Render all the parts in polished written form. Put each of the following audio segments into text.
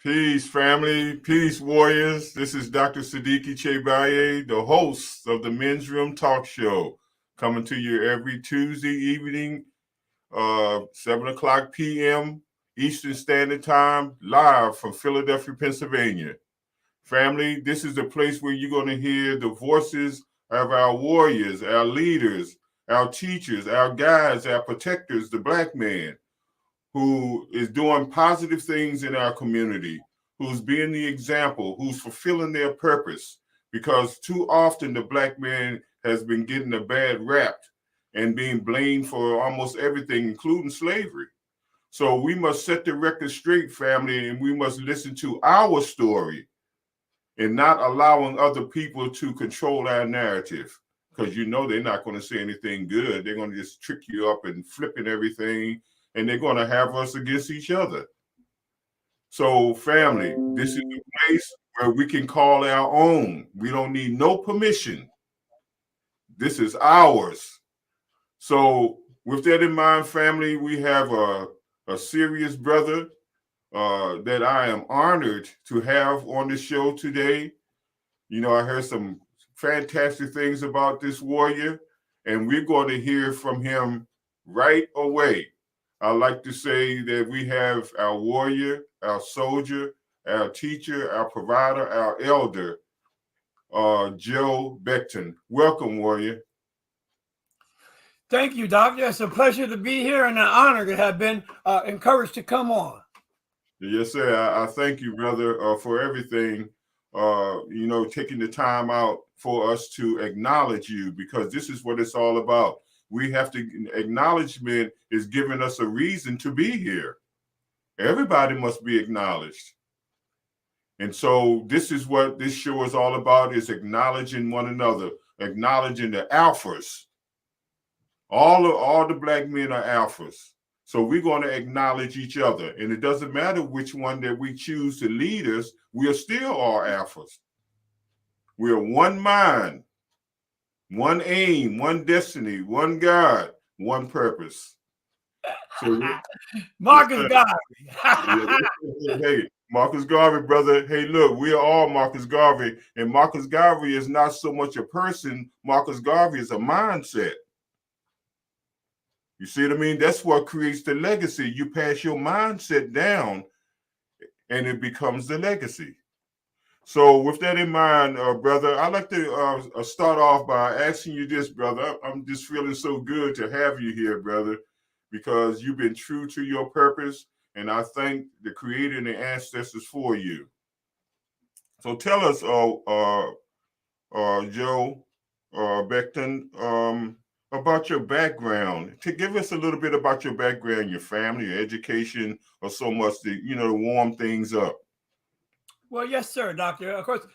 Peace, family. Peace, warriors. This is Dr. Sadiki Che Baye, the host of the Men's Room Talk Show, coming to you every Tuesday evening, 7 o'clock p.m. Eastern Standard Time, live from Philadelphia, Pennsylvania. Family, this is the place where you're going to hear the voices of our warriors, our leaders, our teachers, our guides, our protectors, the black man, who is doing positive things in our community, who's being the example, who's fulfilling their purpose. Because too often the black man has been getting a bad rap and being blamed for almost everything, including slavery. So we must set the record straight, family, and we must listen to our story and not allowing other people to control our narrative. Because you know they're not going to say anything good. They're going to just trick you up and flipping everything, and they're going to have us against each other. So, family, this is the place where we can call our own. We don't need no permission. This is ours. So, with that in mind, family, we have a serious brother that I am honored to have on the show today. You know, I heard some fantastic things about this warrior, and we're going to hear from him right away. I like to say that we have our warrior, our soldier, our teacher, our provider, our elder, Joe Beckton. Welcome, warrior. Thank you, Doctor. It's a pleasure to be here and an honor to have been encouraged to come on. Yes, sir. I thank you, brother, for everything. You know, taking the time out for us to acknowledge you, because this is what it's all about. We have to, acknowledgement is giving us a reason to be here. Everybody must be acknowledged. And so this is what this show is all about, is acknowledging one another, acknowledging the alphas. All the black men are alphas. So we're going to acknowledge each other. And it doesn't matter which one that we choose to lead us, we are still all alphas. We are one mind, one aim, one destiny, one God, one purpose. So, Marcus Garvey. Hey, Marcus Garvey, brother. Hey, look, we are all Marcus Garvey. And Marcus Garvey is not so much a person. Marcus Garvey is a mindset. You see what I mean? That's what creates the legacy. You pass your mindset down and it becomes the legacy. So, with that in mind, brother, I'd like to start off by asking you this, brother. I'm just feeling so good to have you here, brother, because you've been true to your purpose, and I thank the Creator and the ancestors for you. So, tell us, Joe Beckton, about your background. To give us a little bit about your background, your family, your education, or so much to warm things up. Well, yes, sir, Doctor. Of course,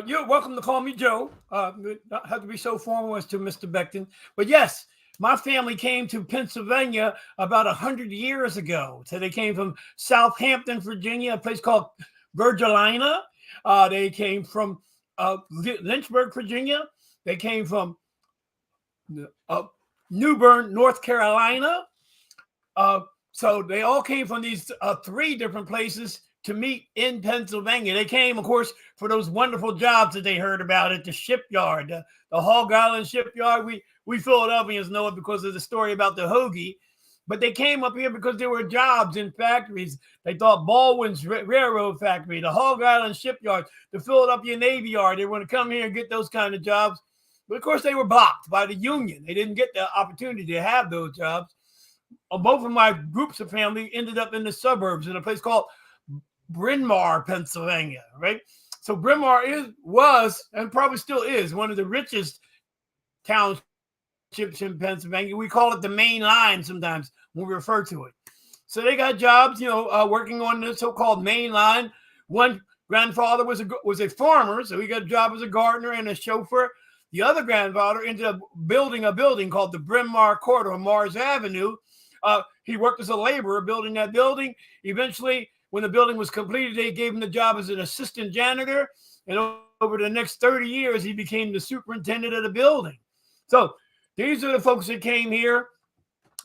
you're welcome to call me Joe. Not have to be so formal as to Mr. Beckton. But yes, my family came to Pennsylvania about 100 years ago. So they came from Southampton, Virginia, a place called Virgilina. They came from Lynchburg, Virginia. They came from New Bern, North Carolina. So they all came from these three different places to meet in Pennsylvania. They came, of course, for those wonderful jobs that they heard about at the shipyard, the Hog Island shipyard. We Philadelphians know it because of the story about the hoagie. But they came up here because there were jobs in factories. They thought Baldwin's Railroad Factory, the Hog Island shipyard, the Philadelphia Navy Yard. They want to come here and get those kind of jobs. But of course, they were blocked by the union. They didn't get the opportunity to have those jobs. Both of my groups of family ended up in the suburbs in a place called Bryn Mawr, Pennsylvania, right? So Bryn Mawr was and probably still is one of the richest townships in Pennsylvania. We call it the main line sometimes when we refer to it. So they got jobs, working on the so-called main line. One grandfather was a farmer, so he got a job as a gardener and a chauffeur. The other grandfather ended up building a building called the Bryn Mawr Court on Mars Avenue. He worked as a laborer building that building. Eventually, when the building was completed, they gave him the job as an assistant janitor. And over the next 30 years, he became the superintendent of the building. So these are the folks that came here.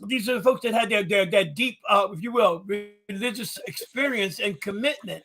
These are the folks that had that deep, if you will, religious experience and commitment.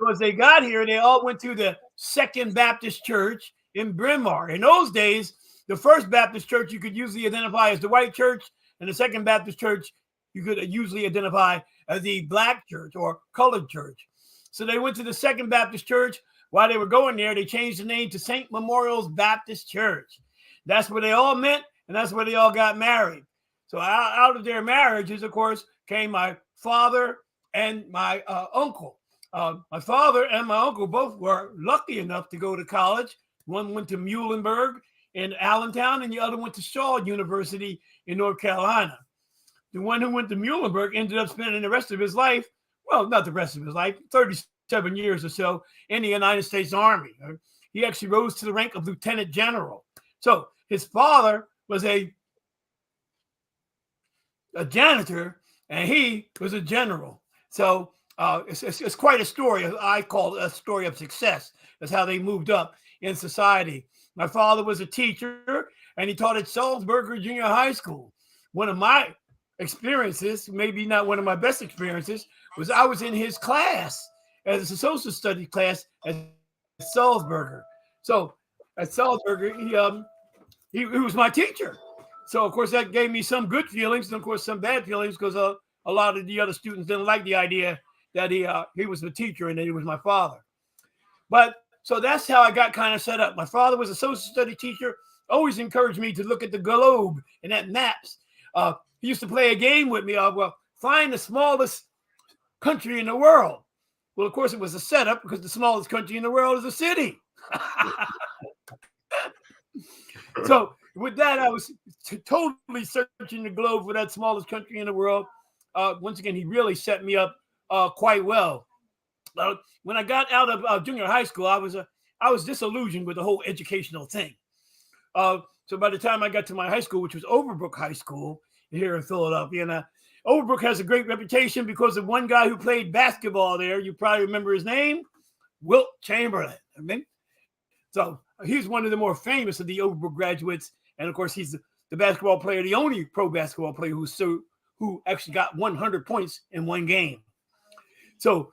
So as they got here, they all went to the Second Baptist Church in Bryn Mawr. In those days, the First Baptist Church you could usually identify as the white church, and the Second Baptist Church you could usually identify as the black church or colored church. So they went to the Second Baptist Church. While they were going there, they changed the name to St. Memorial's Baptist Church. That's where they all met, and that's where they all got married. So out of their marriages, of course, came my father and my uncle. My father and my uncle both were lucky enough to go to college. One went to Muhlenberg in Allentown, and the other went to Shaw University in North Carolina. The one who went to Muhlenberg ended up spending the rest of his life, well, not the rest of his life, 37 years or so in the United States Army. He actually rose to the rank of lieutenant general. So his father was a janitor, and he was a general. So it's quite a story. I call it a story of success. That's how they moved up in society. My father was a teacher, and he taught at Salzburger Junior High School. One of my experiences, maybe not one of my best experiences, was I was in his class as a social studies class at Salzburger. So at Salzburger, he was my teacher. So, of course, that gave me some good feelings and, of course, some bad feelings because a lot of the other students didn't like the idea that he was the teacher and that he was my father. But so that's how I got kind of set up. My father was a social studies teacher, always encouraged me to look at the globe and at maps. He used to play a game with me of, find the smallest country in the world. Well, of course, it was a setup because the smallest country in the world is a city. So with that, I was totally searching the globe for that smallest country in the world. Once again, he really set me up quite well. When I got out of junior high school, I was disillusioned with the whole educational thing. So by the time I got to my high school, which was Overbrook High School here in Philadelphia, and Overbrook has a great reputation because of one guy who played basketball there. You probably remember his name, Wilt Chamberlain. I mean, so he's one of the more famous of the Overbrook graduates. And of course, he's the basketball player, the only pro basketball player who actually got 100 points in one game. So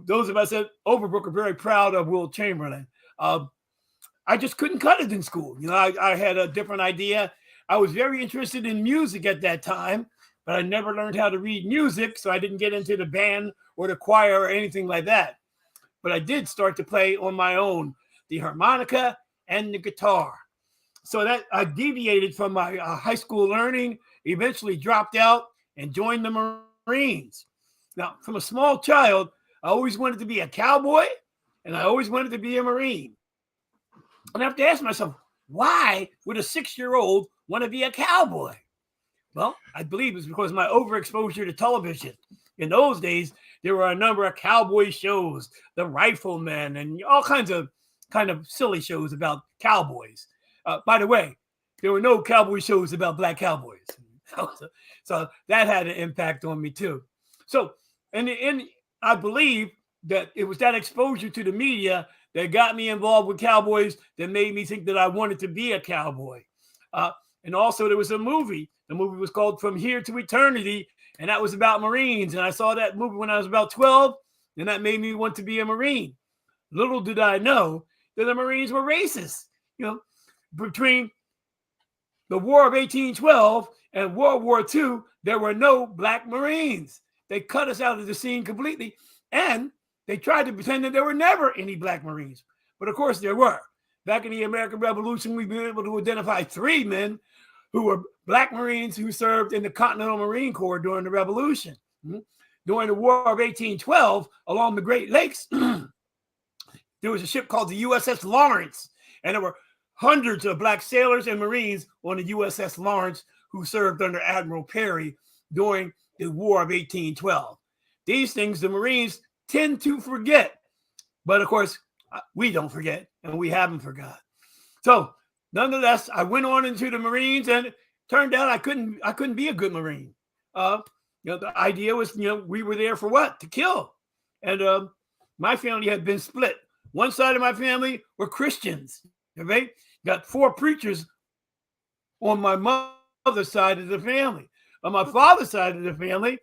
those of us at Overbrook are very proud of Wilt Chamberlain. I just couldn't cut it in school. I had a different idea. I was very interested in music at that time, but I never learned how to read music, so I didn't get into the band or the choir or anything like that. but I did start to play on my own the harmonica and the guitar. So that I deviated from my high school learning, eventually dropped out and joined the Marines. Now, from a small child, I always wanted to be a cowboy and I always wanted to be a Marine. And I have to ask myself, why would a 6-year-old want to be a cowboy? Well, I believe it's because of my overexposure to television. In those days, there were a number of cowboy shows, The Rifleman, and all kinds of silly shows about cowboys. By the way, there were no cowboy shows about black cowboys. So that had an impact on me too. So, and I believe that it was that exposure to the media that got me involved with cowboys that made me think that I wanted to be a cowboy. And also there was a movie. The movie was called From Here to Eternity, and that was about Marines. And I saw that movie when I was about 12, and that made me want to be a Marine. Little did I know that the Marines were racist. Between the War of 1812 and World War II, there were no black Marines. They cut us out of the scene completely, and they tried to pretend that there were never any black Marines. But of course there were. Back in the American Revolution, we've been able to identify 3 men who were black Marines who served in the Continental Marine Corps during the Revolution. During the War of 1812, along the Great Lakes, there was a ship called the USS Lawrence, and there were hundreds of black sailors and Marines on the USS Lawrence who served under Admiral Perry during the War of 1812. These things the Marines tend to forget, but of course, we don't forget, and we haven't forgot. So, nonetheless, I went on into the Marines, and it turned out I couldn't be a good Marine. The idea was, we were there for what? To kill. And my family had been split. One side of my family were Christians. Okay, got 4 preachers on my mother's side of the family. On my father's side of the family,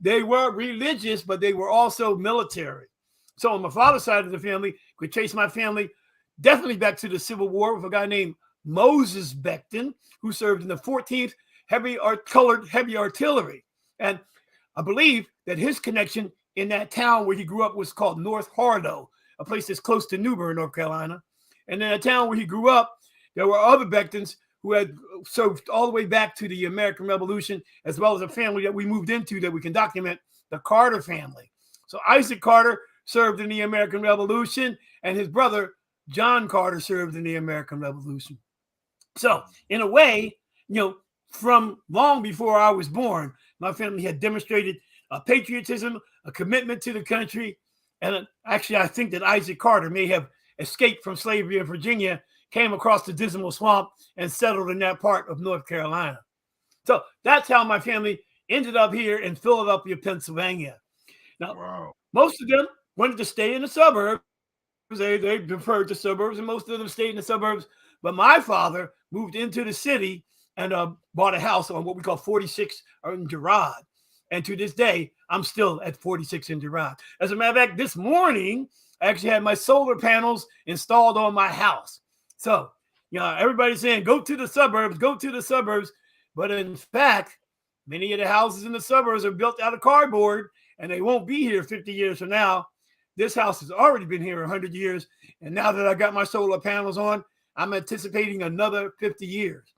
they were religious, but they were also military. So on my father's side of the family, we trace my family definitely back to the Civil War with a guy named Moses Becton, who served in the 14th Colored Heavy Artillery. And I believe that his connection in that town where he grew up was called North Harlow, a place that's close to New Bern, North Carolina. And in a town where he grew up, there were other Bectons who had served all the way back to the American Revolution, as well as a family that we moved into that we can document, the Carter family. So Isaac Carter served in the American Revolution, and his brother, John Carter, served in the American Revolution. So in a way, from long before I was born, my family had demonstrated a patriotism, a commitment to the country. And actually, I think that Isaac Carter may have escaped from slavery in Virginia, came across the Dismal Swamp, and settled in that part of North Carolina. So that's how my family ended up here in Philadelphia, Pennsylvania. Now, Most of them wanted to stay in the suburbs. They preferred the suburbs, and most of them stayed in the suburbs. But my father moved into the city and bought a house on what we call 46 in Girard. And to this day, I'm still at 46 in Girard. As a matter of fact, this morning, I actually had my solar panels installed on my house. So, everybody's saying, go to the suburbs, go to the suburbs. But in fact, many of the houses in the suburbs are built out of cardboard, and they won't be here 50 years from now. This house has already been here 100 years. And now that I got my solar panels on, I'm anticipating another 50 years.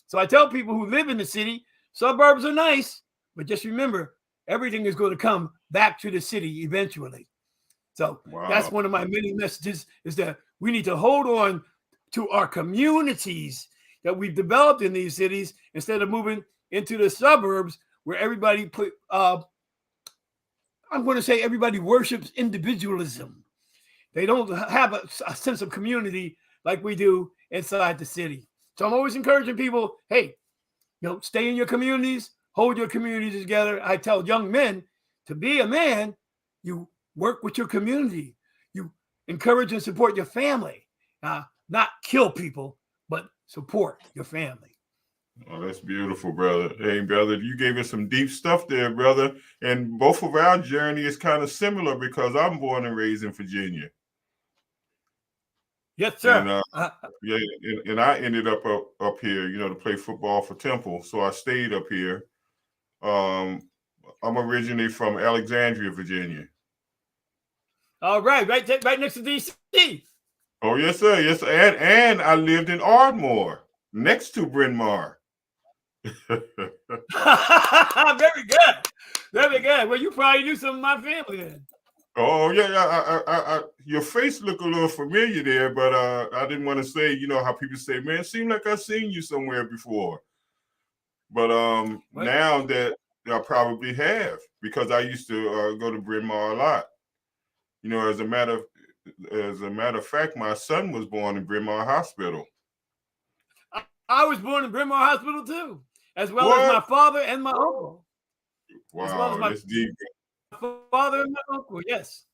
So I tell people who live in the city, suburbs are nice, but just remember, everything is going to come back to the city eventually. So That's one of my many messages, is that we need to hold on to our communities that we've developed in these cities instead of moving into the suburbs where everybody I'm going to say everybody worships individualism. They don't have a sense of community like we do inside the city. So I'm always encouraging people, hey, stay in your communities, hold your communities together. I tell young men, to be a man, you work with your community. You encourage and support your family. Not kill people, but support your family. Oh, that's beautiful, brother. Hey, brother, you gave us some deep stuff there, brother. And both of our journey is kind of similar because I'm born and raised in Virginia. Yes, sir. And I ended up here, to play football for Temple. So I stayed up here. I'm originally from Alexandria, Virginia. All right, right next to DC. Oh yes, sir. Yes, sir. And I lived in Ardmore, next to Bryn Mawr. Very good. Very good. Well, you probably knew some of my family then. Oh yeah, yeah. Your face looked a little familiar there, but I didn't want to say, how people say, man, it seemed like I've seen you somewhere before. But now that I probably have, because I used to go to Bryn Mawr a lot. As a matter of fact, my son was born in Bryn Mawr Hospital. I was born in Bryn Mawr Hospital too, as well What? as my father and my uncle. Wow, as well as my that's deep. father and my uncle. Yes.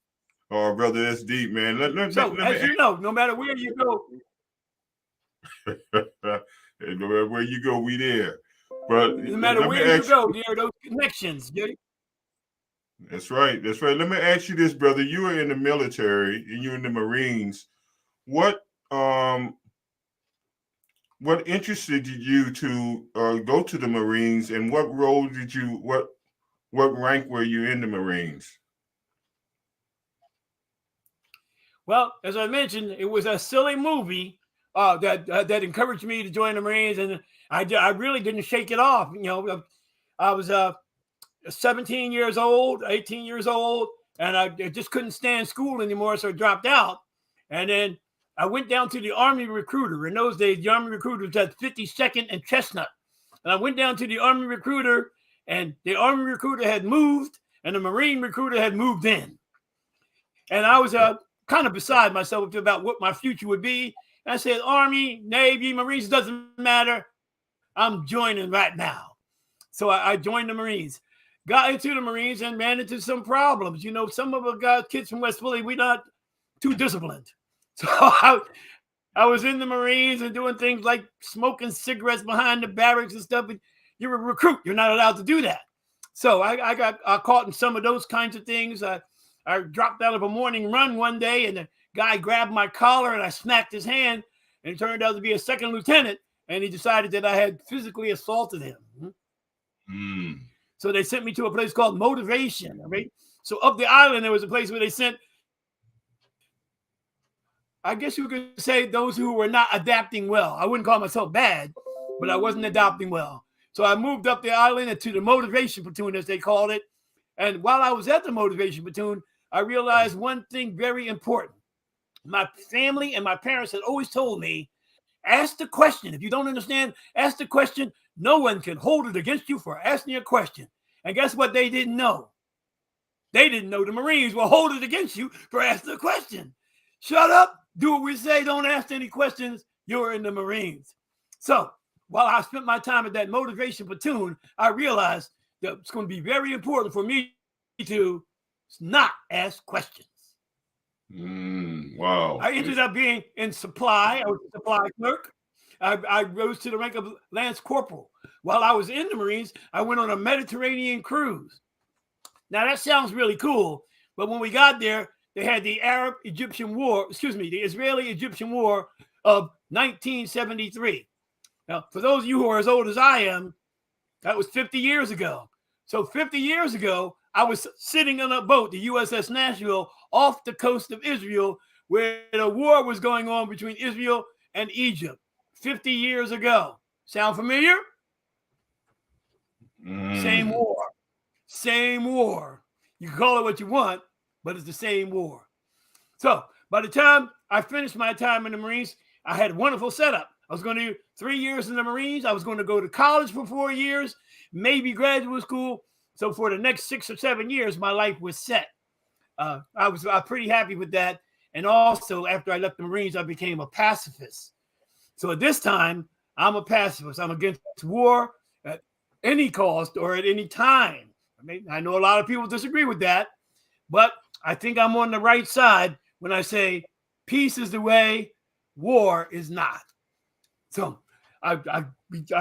Oh, brother, that's deep, man. Let As me you know, no matter where you go, no matter where you go, we there. But no matter let me where you ask go, there are those connections. That's right. That's right. Let me ask you this, brother. You were in the military and you're in the Marines. What interested you to go to the Marines, and what role did you what rank were you in the Marines? Well, as I mentioned, it was a silly movie that encouraged me to join the Marines, and I really didn't shake it off. I was 17 years old, 18 years old, and I just couldn't stand school anymore, so I dropped out. And then I went down to the Army recruiter. In those days, the Army recruiter was at 52nd and Chestnut. And I went down to the Army recruiter, and the Army recruiter had moved, and the Marine recruiter had moved in. And I was kind of beside myself about what my future would be. And I said, Army, Navy, Marines, doesn't matter. I'm joining right now. So I joined the Marines. Got into the Marines and ran into some problems. Some of the kids from West Philly, we're not too disciplined. So I was in the Marines and doing things like smoking cigarettes behind the barracks and stuff. But you're a recruit. You're not allowed to do that. So I got caught in some of those kinds of things. I dropped out of a morning run one day, and the guy grabbed my collar, and I smacked his hand, and it turned out to be a second lieutenant, and he decided that I had physically assaulted him. Mm. So they sent me to a place called Motivation. Right? So up the island, there was a place where they sent, I guess you could say, those who were not adapting well. I wouldn't call myself bad, but I wasn't adapting well. So I moved up the island to the Motivation Platoon, as they called it. And while I was at the Motivation Platoon, I realized one thing very important. My family and my parents had always told me, ask the question. If you don't understand, ask the question. No one can hold it against you for asking a question. And guess what they didn't know? They didn't know the Marines will hold it against you for asking a question. Shut up, do what we say, don't ask any questions. You're in the Marines. So while I spent my time at that Motivation Platoon, I realized that it's going to be very important for me to not ask questions. Wow. I ended up being in supply. I was a supply clerk. I rose to the rank of Lance Corporal. While I was in the Marines, I went on a Mediterranean cruise. Now, that sounds really cool, but when we got there, they had the the Israeli-Egyptian War of 1973. Now, for those of you who are as old as I am, that was 50 years ago. So 50 years ago, I was sitting on a boat, the USS Nashville, off the coast of Israel, where the war was going on between Israel and Egypt 50 years ago. Sound familiar? Same war. Same war. You can call it what you want, but it's the same war. So by the time I finished my time in the Marines, I had a wonderful setup. I was going to do 3 years in the Marines. I was going to go to college for 4 years, maybe graduate school. So for the next 6 or 7 years, my life was set. I was pretty happy with that. And also, after I left the Marines, I became a pacifist. So at this time, I'm a pacifist. I'm against war at any cost or at any time. I know a lot of people disagree with that, but I think I'm on the right side when I say peace is the way, war is not. So I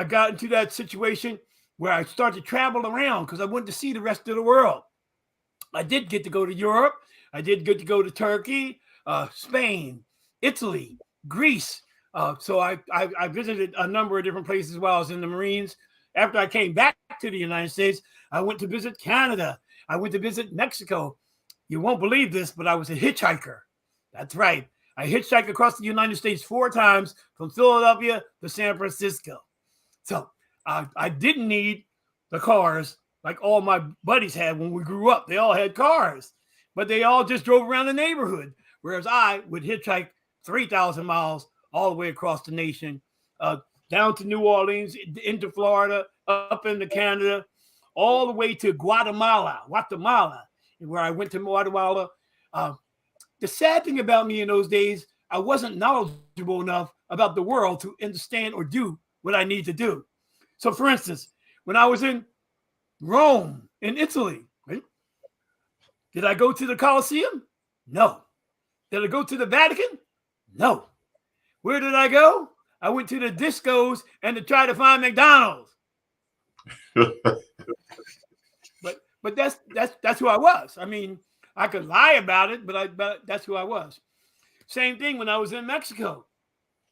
got into that situation where I started to travel around because I wanted to see the rest of the world. I did get to go to Europe. I did get to go to Turkey, Spain, Italy, Greece. So I visited a number of different places while I was in the Marines. After I came back to the United States, I went to visit Canada. I went to visit Mexico. You won't believe this, but I was a hitchhiker. That's right. I hitchhiked across the United States 4 times from Philadelphia to San Francisco. So I didn't need the cars like all my buddies had when we grew up. They all had cars, but they all just drove around the neighborhood, whereas I would hitchhike 3,000 miles all the way across the nation, down to New Orleans, into Florida, up into Canada, all the way to Guatemala, where I went to Guatemala. The sad thing about me in those days, I wasn't knowledgeable enough about the world to understand or do what I need to do. So, for instance, when I was in Rome, in Italy, right? Did I go to the Colosseum? No. Did I go to the Vatican? No. Where did I go? I went to the discos and to try to find McDonald's. But that's who I was. I mean, I could lie about it, but that's who I was. Same thing when I was in Mexico.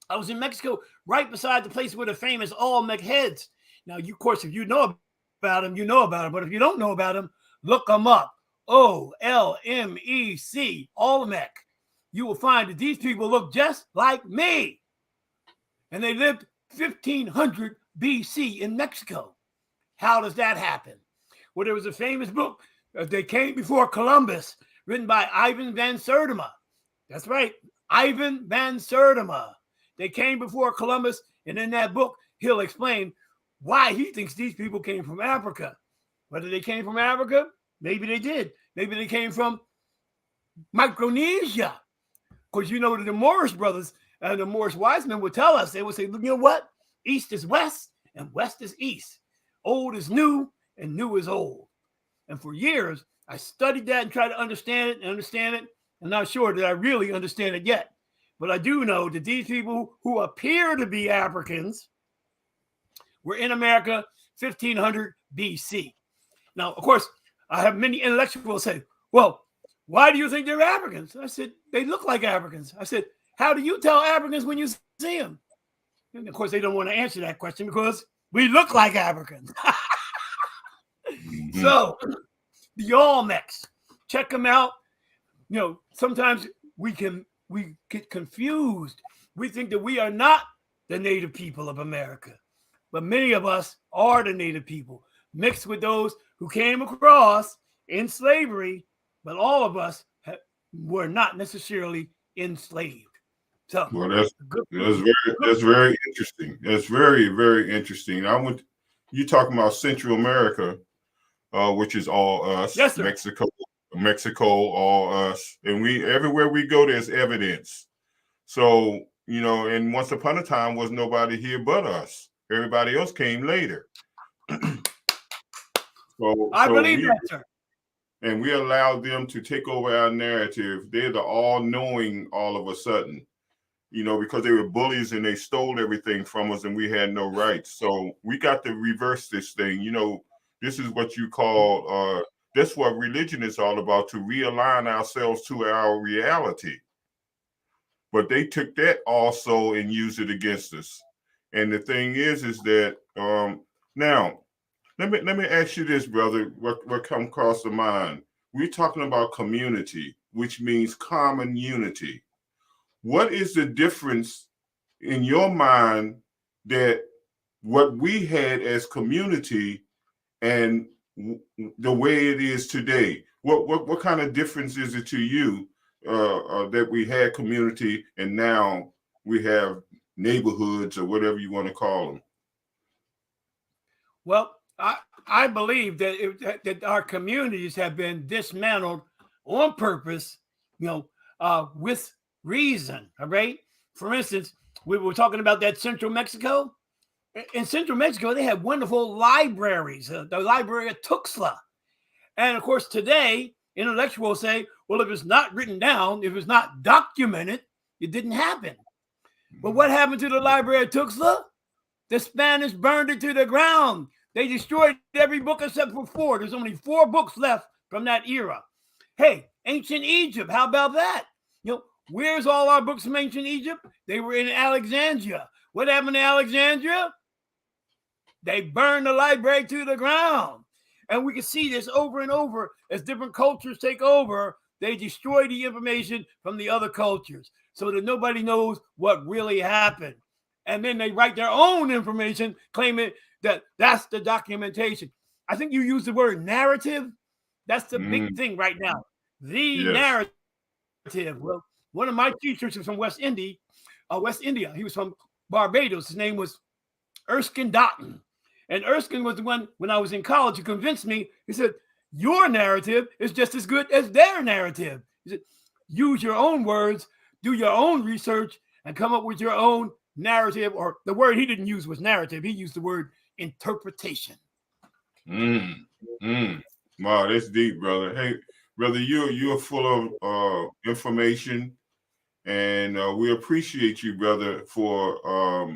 I was in Mexico right beside the place where the famous Olmec heads. Now, of course, if you know about them, you know about them. But if you don't know about them, look them up. OLMEC, Olmec. You will find that these people look just like me. And they lived 1500 BC in Mexico. How does that happen? Well, there was a famous book, They Came Before Columbus, written by Ivan van Sertima. That's right, Ivan van Sertima. They came before Columbus, and in that book, he'll explain why he thinks these people came from Africa. Whether they came from Africa, maybe they did. Maybe they came from Micronesia. Because you know the Morris brothers and the Morris wise men would tell us, they would say, you know what? East is west and west is east. Old is new and new is old. And for years, I studied that and tried to understand it. I'm not sure that I really understand it yet. But I do know that these people who appear to be Africans were in America 1500 BC. Now, of course, I have many intellectuals say, well, why do you think they're Africans? I said, they look like Africans. I said, how do you tell Africans when you see them? And of course, they don't want to answer that question because we look like Africans. So, the Olmecs, check them out. You know, sometimes we get confused. We think that we are not the native people of America, but many of us are the native people, mixed with those who came across in slavery, but all of us were not necessarily enslaved. So, well, that's very interesting. That's very, very interesting. You talking about Central America, which is all us. Yes, sir. Mexico, all us, and everywhere we go, there's evidence. So, you know, and once upon a time was nobody here but us. Everybody else came later. I believe that, sir. And we allowed them to take over our narrative. They're the all-knowing all of a sudden, you know, because they were bullies and they stole everything from us and we had no rights. So we got to reverse this thing. You know, this is what you call, that's what religion is all about, to realign ourselves to our reality. But they took that also and used it against us. And the thing is that now, let me ask you this, brother. What come across the mind? We're talking about community, which means common unity. What is the difference in your mind that what we had as community and the way it is today? What kind of difference is it to you that we had community and now we have neighborhoods or whatever you want to call them? Well, I believe that our communities have been dismantled on purpose, you know, with reason. All right. For instance, we were talking about that Central Mexico. In Central Mexico, they have wonderful libraries, the library of Tuxtla. And of course, today, intellectuals say, well, if it's not written down, if it's not documented, it didn't happen. But what happened to the library of Tuxtla? The Spanish burned it to the ground. They destroyed every book except for 4. There's only 4 books left from that era. Hey, ancient Egypt, how about that? You know, where's all our books from ancient Egypt? They were in Alexandria. What happened to Alexandria? They burned the library to the ground. And we can see this over and over as different cultures take over. They destroy the information from the other cultures so that nobody knows what really happened. And then they write their own information claiming that that's the documentation. I think you use the word narrative. That's the big thing right now. The Yes. narrative. Well, one of my teachers was from West India. He was from Barbados. His name was Erskine Dotton. And Erskine was the one, when I was in college, who convinced me. He said, your narrative is just as good as their narrative. He said, use your own words, do your own research, and come up with your own narrative. Or the word he didn't use was narrative. He used the word interpretation. Wow, that's deep, brother. Hey, brother, you're full of information, and we appreciate you, brother, for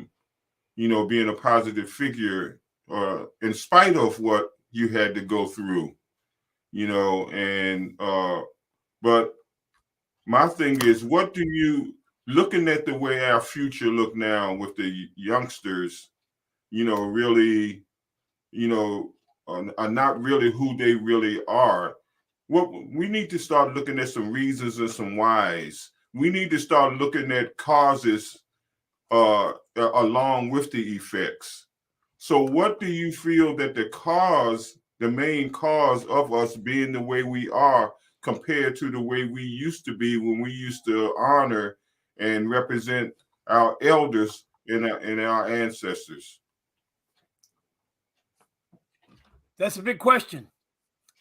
being a positive figure, in spite of what you had to go through, and but my thing is, what do you, looking at the way our future look now with the youngsters, really, are not really who they really are. What we need to start looking at some reasons and some whys. We need to start looking at causes along with the effects. So what do you feel that the main cause of us being the way we are compared to the way we used to be when we used to honor and represent our elders and our ancestors? That's a big question.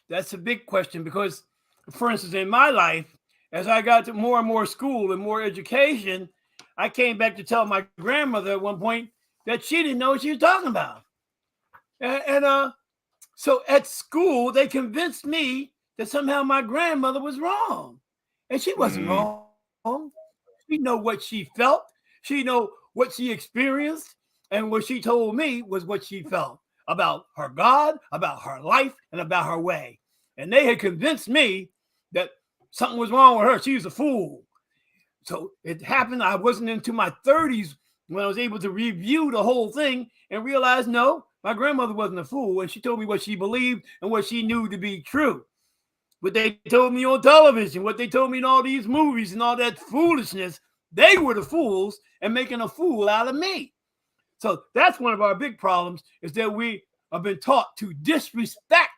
That's a big question because, for instance, in my life, as I got to more and more school and more education, I came back to tell my grandmother at one point that she didn't know what she was talking about. So at school, they convinced me that somehow my grandmother was wrong. And she wasn't wrong. She know what she felt. She know what she experienced. And what she told me was what she felt about her God, about her life, and about her way. And they had convinced me that something was wrong with her. She was a fool. So it happened. I wasn't into my 30s when I was able to review the whole thing and realize, no, my grandmother wasn't a fool. And she told me what she believed and what she knew to be true. What they told me on television, what they told me in all these movies and all that foolishness, they were the fools and making a fool out of me. So that's one of our big problems, is that we have been taught to disrespect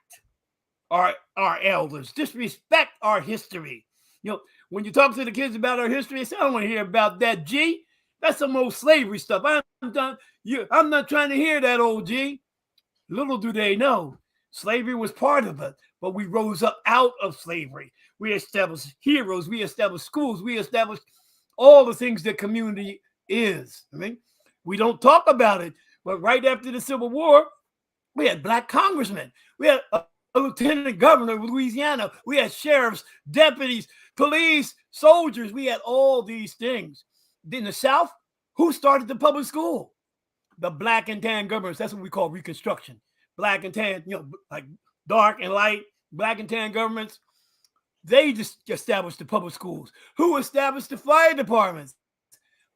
our elders, disrespect our history. When you talk to the kids about our history, they say, I don't want to hear about that, G. That's some old slavery stuff. I'm not trying to hear that, old G. Little do they know, slavery was part of it, but we rose up out of slavery. We established heroes. We established schools. We established all the things that community is. I mean, we don't talk about it, but right after the Civil War, we had black congressmen. We had a lieutenant governor of Louisiana. We had sheriffs, deputies, police, soldiers. We had all these things. In the South, who started the public school? The black and tan governments. That's what we call Reconstruction. Black and tan, like dark and light, black and tan governments. They just established the public schools. Who established the fire departments?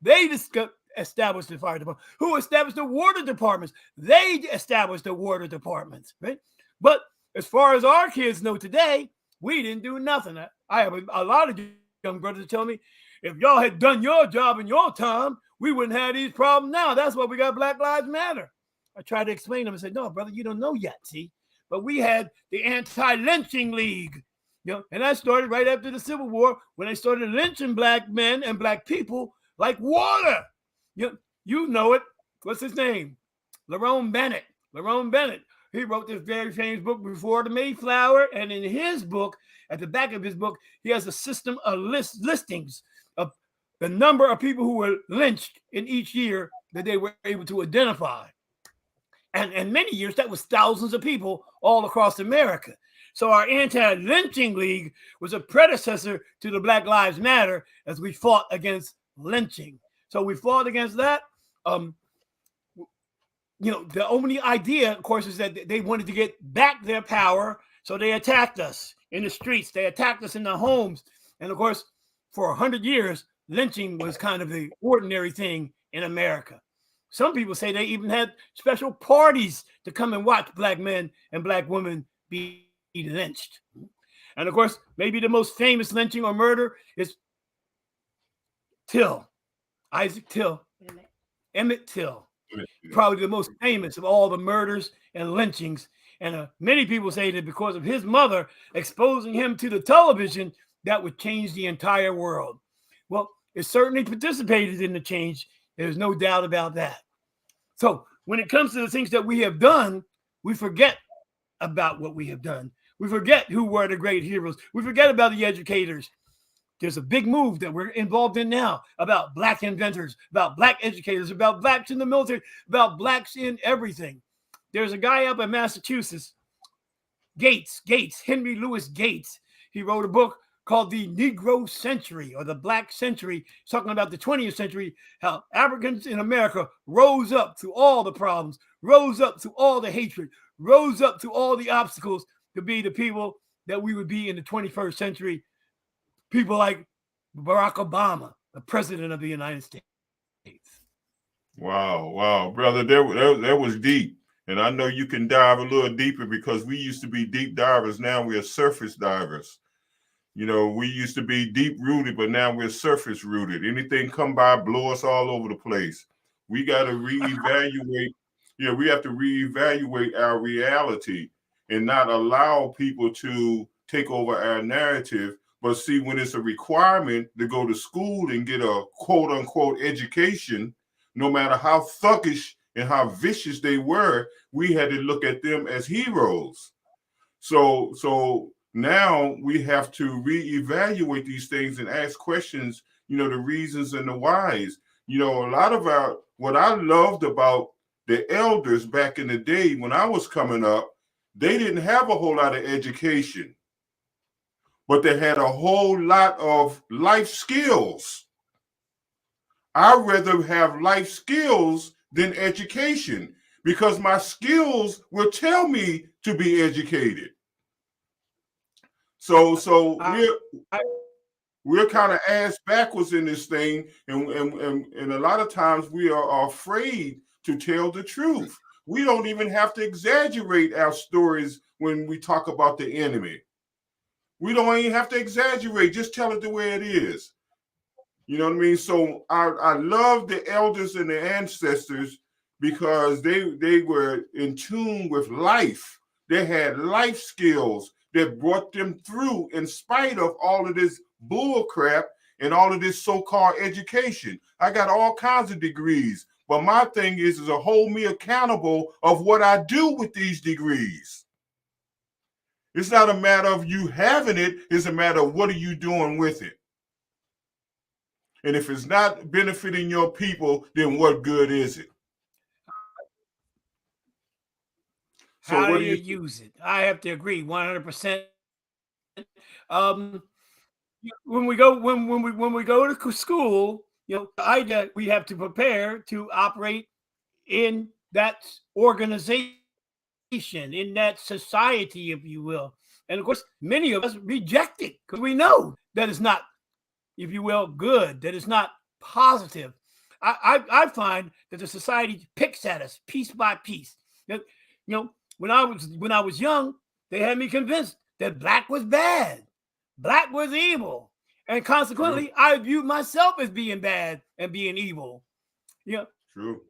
They just established the fire department. Who established the water departments? They established the water departments, right? But as far as our kids know today, we didn't do nothing. I have a lot of young brothers tell me, if y'all had done your job in your time, we wouldn't have these problems now. That's why we got Black Lives Matter. I tried to explain to them and said, no, brother, you don't know yet, see? But we had the Anti-Lynching League, and that started right after the Civil War when they started lynching black men and black people like water. You know it. What's his name? Lerone Bennett. He wrote this very famous book, Before the Mayflower. And in his book, at the back of his book, he has a system of listings of the number of people who were lynched in each year that they were able to identify. And many years, that was thousands of people all across America. So our Anti-Lynching League was a predecessor to the Black Lives Matter as we fought against lynching. So we fought against that. The only idea, of course, is that they wanted to get back their power. So they attacked us in the streets. They attacked us in the homes. And of course, for 100 years, lynching was kind of the ordinary thing in America. Some people say they even had special parties to come and watch black men and black women be lynched. And of course, maybe the most famous lynching or murder is Till, Isaac Till, Emmett Till. Probably the most famous of all the murders and lynchings. And many people say that because of his mother exposing him to the television, that would change the entire world. Well, it certainly participated in the change. There's no doubt about that. So when it comes to the things that we have done, we forget about what we have done. We forget who were the great heroes. We forget about the educators. There's a big move that we're involved in now about Black inventors, about Black educators, about Blacks in the military, about Blacks in everything. There's a guy up in Massachusetts, Gates, Henry Louis Gates. He wrote a book called The Negro Century or the Black Century, talking about the 20th century, how Africans in America rose up to all the problems, rose up to all the hatred, rose up to all the obstacles to be the people that we would be in the 21st century. People like Barack Obama, the president of the United States. Wow, brother, that was deep. And I know you can dive a little deeper because we used to be deep divers. Now we're surface divers. You know, we used to be deep rooted, but now we're surface rooted. Anything come by, blow us all over the place. We got to reevaluate. Yeah, we have to reevaluate our reality and not allow people to take over our narrative. But see, when it's a requirement to go to school and get a quote unquote education, no matter how thuggish and how vicious they were, we had to look at them as heroes. So now we have to reevaluate these things and ask questions, you know, the reasons and the whys. You know, a lot of what I loved about the elders back in the day when I was coming up, they didn't have a whole lot of education, but they had a whole lot of life skills. I'd rather have life skills than education because my skills will tell me to be educated. So we're kind of ass backwards in this thing, and a lot of times we are afraid to tell the truth. We don't even have to exaggerate our stories when we talk about the enemy. We don't even have to exaggerate, just tell it the way it is. You know what I mean? So I love the elders and the ancestors because they were in tune with life. They had life skills that brought them through in spite of all of this bull crap and all of this so-called education. I got all kinds of degrees, but my thing is to hold me accountable of what I do with these degrees. It's not a matter of you having it, it's a matter of what are you doing with it. And if it's not benefiting your people, then what good is it? So how do you use it? I have to agree 100%. When we go to school, you know, the idea we have to prepare to operate in that organization, in that society, if you will. And of course, many of us reject it because we know that it's not, if you will, good, that it's not positive. I find that the society picks at us piece by piece. You know, when I was young, they had me convinced that Black was bad, Black was evil, and consequently, I viewed myself as being bad and being evil. You know, true.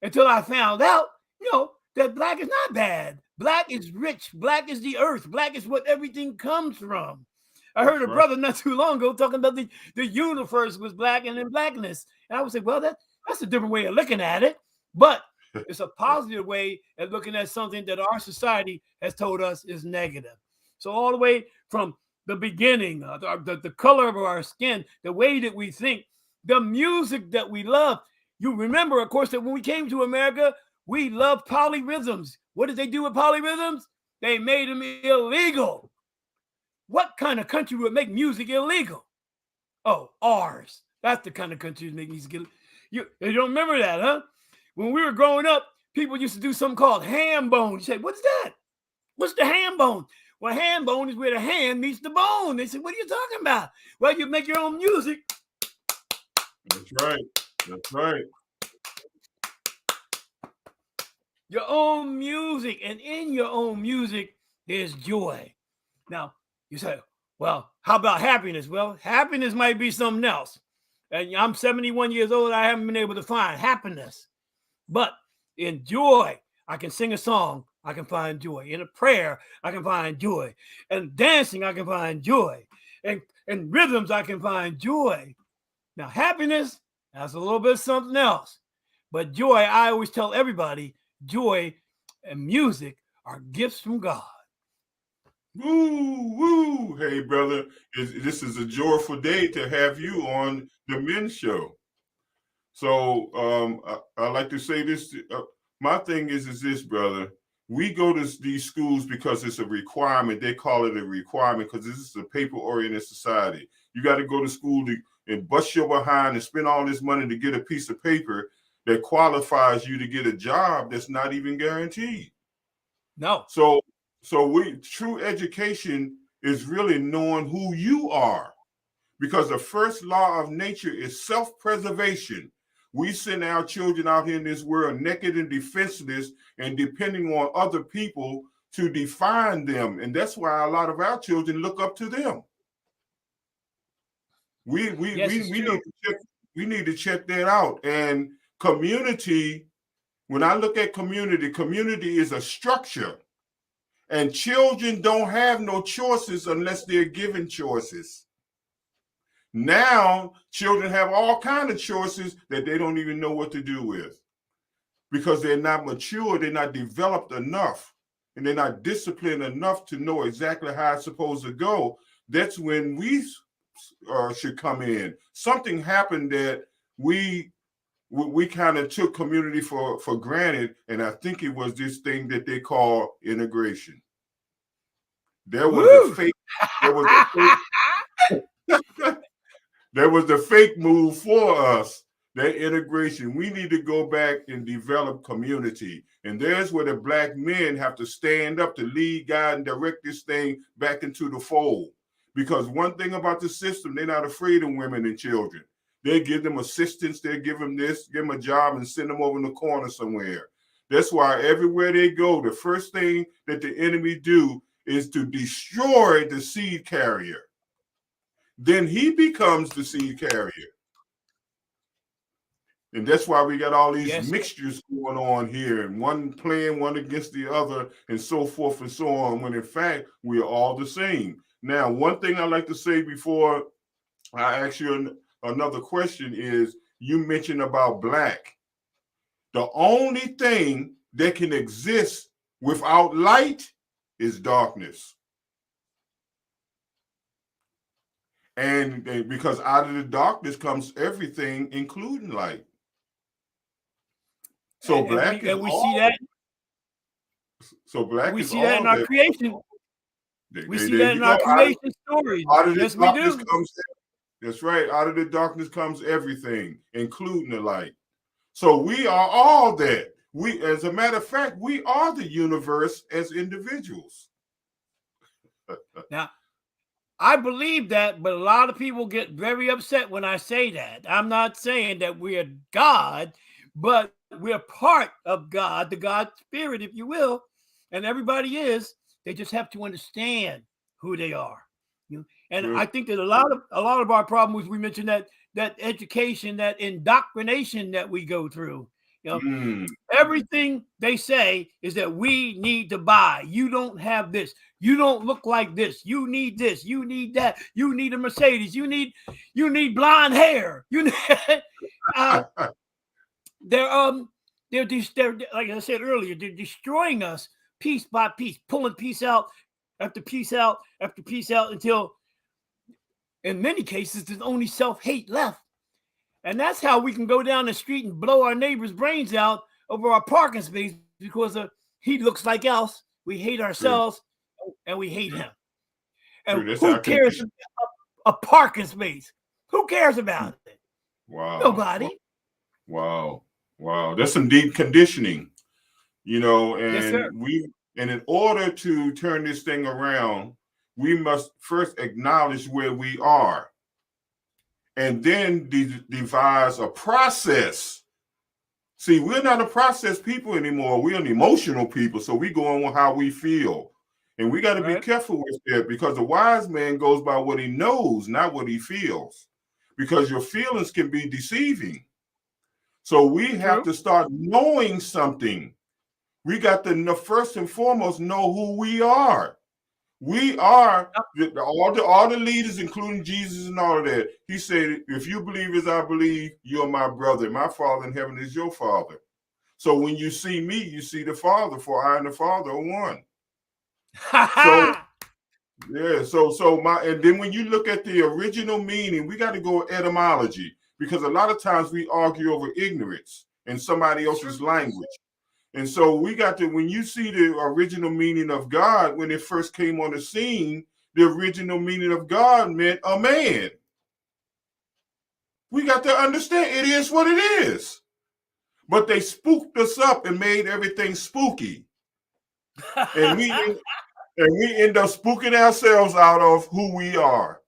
Until I found out, you know, that Black is not bad. Black is rich. Black is the earth. Black is what everything comes from. I heard a brother not too long ago talking about the universe was black and in blackness. And I would say, well, that's a different way of looking at it. But it's a positive way of looking at something that our society has told us is negative. So all the way from the beginning, the color of our skin, the way that we think, the music that we love. You remember, of course, that when we came to America, we loved polyrhythms. What did they do with polyrhythms? They made them illegal. What kind of country would make music illegal? Oh, ours. That's the kind of country that makes music illegal. You don't remember that, huh? When we were growing up, people used to do something called ham bone. You say, what's that? What's the ham bone? Well, ham bone is where the hand meets the bone. They said, what are you talking about? Well, you make your own music. That's right. That's right. Your own music. And in your own music, there's joy. Now, You say, well, how about happiness? Well, happiness might be something else. And I'm 71 years old. I haven't been able to find happiness. But in joy, I can sing a song. I can find joy. In a prayer, I can find joy. And dancing, I can find joy. And in rhythms, I can find joy. Now, happiness, that's a little bit something else. But joy, I always tell everybody, joy and music are gifts from God. Woo, woo. Hey, brother, this is a joyful day to have you on the Men's Show. So I like to say this. My thing is this, brother. We go to these schools because it's a requirement. They call it a requirement because this is a paper-oriented society. You got to go to school and bust your behind and spend all this money to get a piece of paper that qualifies you to get a job that's not even guaranteed. No. So true education is really knowing who you are, because the first law of nature is self-preservation. We send our children out here in this world naked and defenseless and depending on other people to define them. And that's why a lot of our children look up to them. We need to check that out. And community, when I look at community is a structure. And children don't have no choices unless they're given choices. Now, children have all kinds of choices that they don't even know what to do with because they're not mature, they're not developed enough, and they're not disciplined enough to know exactly how it's supposed to go. That's when we should come in. Something happened that we kind of took community for granted, and I think it was this thing that they call integration. There was a fake. There was the fake move for us. That integration. We need to go back and develop community, and there's where the Black men have to stand up to lead, guide, and direct this thing back into the fold. Because one thing about the system, they're not afraid of women and children. They give them assistance, they give them this, give them a job, and send them over in the corner somewhere. That's why everywhere they go, the first thing that the enemy do is to destroy the seed carrier. Then he becomes the seed carrier. And that's why we got all these mixtures going on here, and one playing one against the other, and so forth and so on, when in fact, we are all the same. Now, one thing I like to say before I ask you another question is, you mentioned about Black. The only thing that can exist without light is darkness. And because out of the darkness comes everything, including light. So Black is we all. See that. So Black we is see that in our creation. We see that in our creation stories. Yes, we do. That's right. Out of the darkness comes everything, including the light. So we are all that. We, as a matter of fact, we are the universe as individuals. Now, I believe that, but a lot of people get very upset when I say that. I'm not saying that we're God, but we're part of God, the God spirit, if you will, and everybody is. They just have to understand who they are. And I think that a lot of our problems, we mentioned that education, that indoctrination that we go through. Everything they say is that we need to buy. You don't have this. You don't look like this. You need this. You need that. You need a Mercedes. You need blonde hair. You need, they're like I said earlier, they're destroying us piece by piece, pulling piece out after piece out after piece out until, in many cases, there's only self-hate left. And that's how we can go down the street and blow our neighbor's brains out over our parking space because he looks like us. We hate ourselves and we hate him. And who cares about a parking space? Who cares about it? Wow. Nobody. Wow. That's some deep conditioning, and and in order to turn this thing around, we must first acknowledge where we are and then devise a process. See, we're not a process people anymore. We're an emotional people. So we go on with how we feel. And we got to be careful with that, because the wise man goes by what he knows, not what he feels, because your feelings can be deceiving. So we have to start knowing something. We got to first and foremost know who we are. We are all the leaders, including Jesus and all of that. He said, if you believe as I believe, you're my brother. My Father in heaven is your Father. So when you see me, you see the Father, for I and the Father are one. So yeah, and then when you look at the original meaning, we got to go etymology, because a lot of times we argue over ignorance in somebody else's language. And so we got to, when you see the original meaning of God, when it first came on the scene, the original meaning of God meant a man. We got to understand it is what it is. But they spooked us up and made everything spooky. And we end up spooking ourselves out of who we are.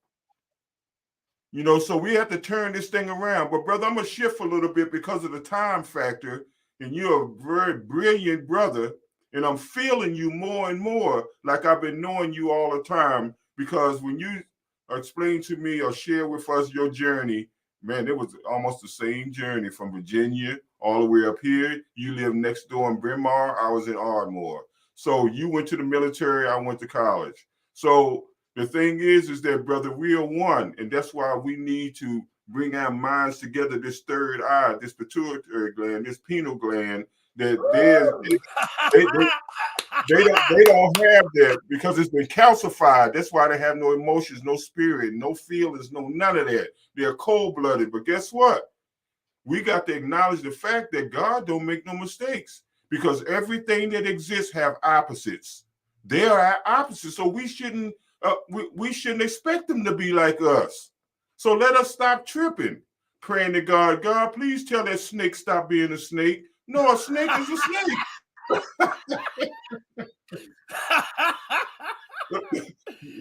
You know, so we have to turn this thing around. But brother, I'm going to shift a little bit because of the time factor. And you're a very brilliant brother. And I'm feeling you more and more like I've been knowing you all the time. Because when you explain to me or share with us your journey, man, it was almost the same journey from Virginia all the way up here. You live next door in Bryn Mawr. I was in Ardmore. So you went to the military. I went to college. So the thing is that, brother, we are one. And that's why we need to bring our minds together, this third eye, this pituitary gland, this pineal gland, that they don't have that, because it's been calcified. That's why they have no emotions, no spirit, no feelings, no none of that. They're cold-blooded. But guess what? We got to acknowledge the fact that God don't make no mistakes, because everything that exists have opposites. They are opposites. So we shouldn't expect them to be like us. So let us stop tripping, praying to God, God, please tell that snake stop being a snake. No, a snake is a snake.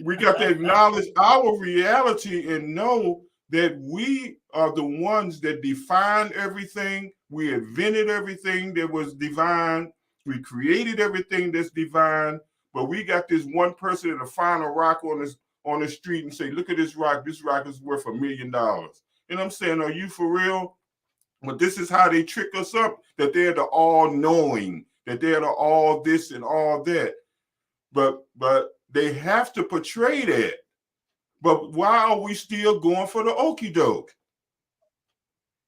We got to acknowledge our reality and know that we are the ones that define everything. We invented everything that was divine. We created everything that's divine. But we got this one person that'll find a rock on the street and say, look at this rock. This rock is worth $1 million. And I'm saying, are you for real? But this is how they trick us up, that they're the all-knowing, that they're the all this and all that. But they have to portray that. But why are we still going for the okie doke?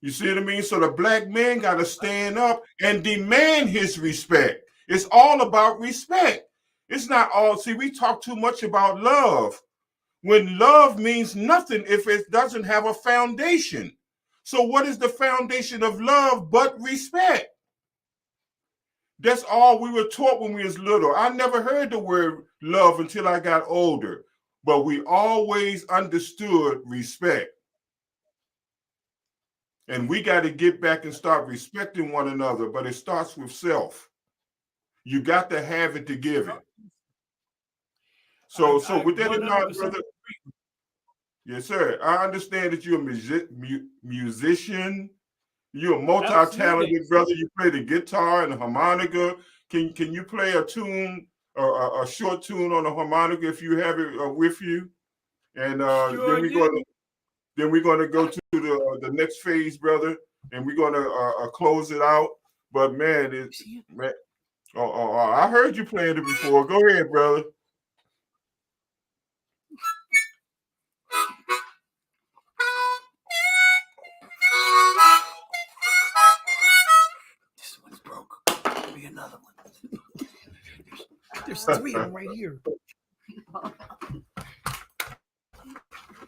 You see what I mean? So the black man got to stand up and demand his respect. It's all about respect. It's not all, see, we talk too much about love, when love means nothing if it doesn't have a foundation. So what is the foundation of love but respect? That's all we were taught when we was little. I never heard the word love until I got older, but we always understood respect. And we got to get back and start respecting one another, but it starts with self. You got to have it to give it. So with that in mind, brother, yes, sir. I understand that you're a musician. You're a multi-talented brother. You play the guitar and the harmonica. Can you play a tune, a short tune on the harmonica if you have it with you? And then we're going to go to the next phase, brother, and we're going to close it out. But man, I heard you playing it before. Go ahead, brother. This one's broke. There'll be another one. There's 3 of them right here.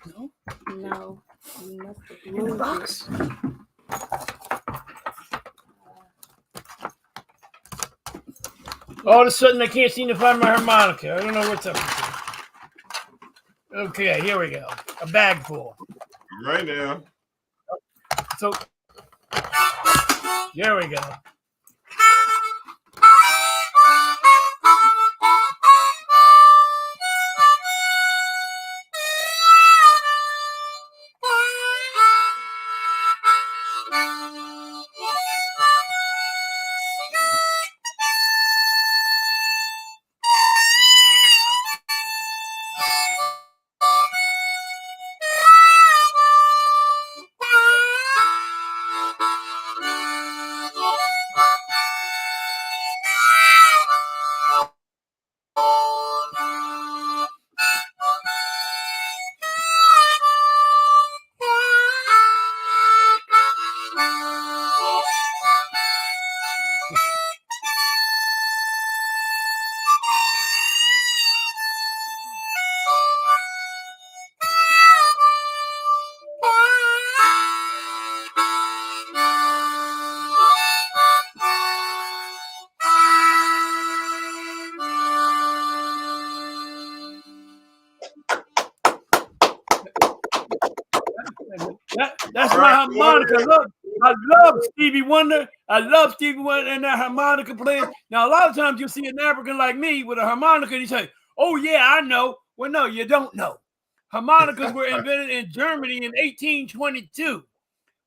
No? No. You must have In the box. All of a sudden, I can't seem to find my harmonica. I don't know what's up with it. Okay, here we go. A bag full. Right now. So, there we go. That's All my right, harmonica. Look, I love Stevie Wonder. I love Stevie Wonder and that harmonica playing. Now, a lot of times you see an African like me with a harmonica and you say, oh, yeah, I know. Well, no, you don't know. Harmonicas were invented in Germany in 1822.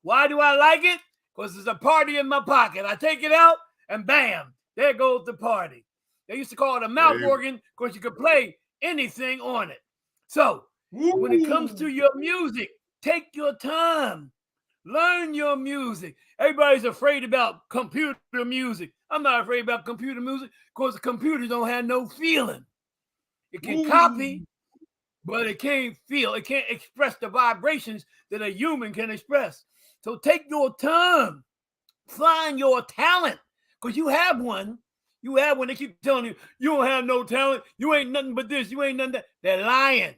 Why do I like it? Because there's a party in my pocket. I take it out and bam, there goes the party. They used to call it a mouth organ because you could play anything on it. So when it comes to your music, take your time. Learn your music. Everybody's afraid about computer music. I'm not afraid about computer music because the computers don't have no feeling. It can copy, but it can't feel. It can't express the vibrations that a human can express. So take your time. Find your talent because you have one. You have one. They keep telling you, you don't have no talent. You ain't nothing but this. You ain't nothing that. They're lying.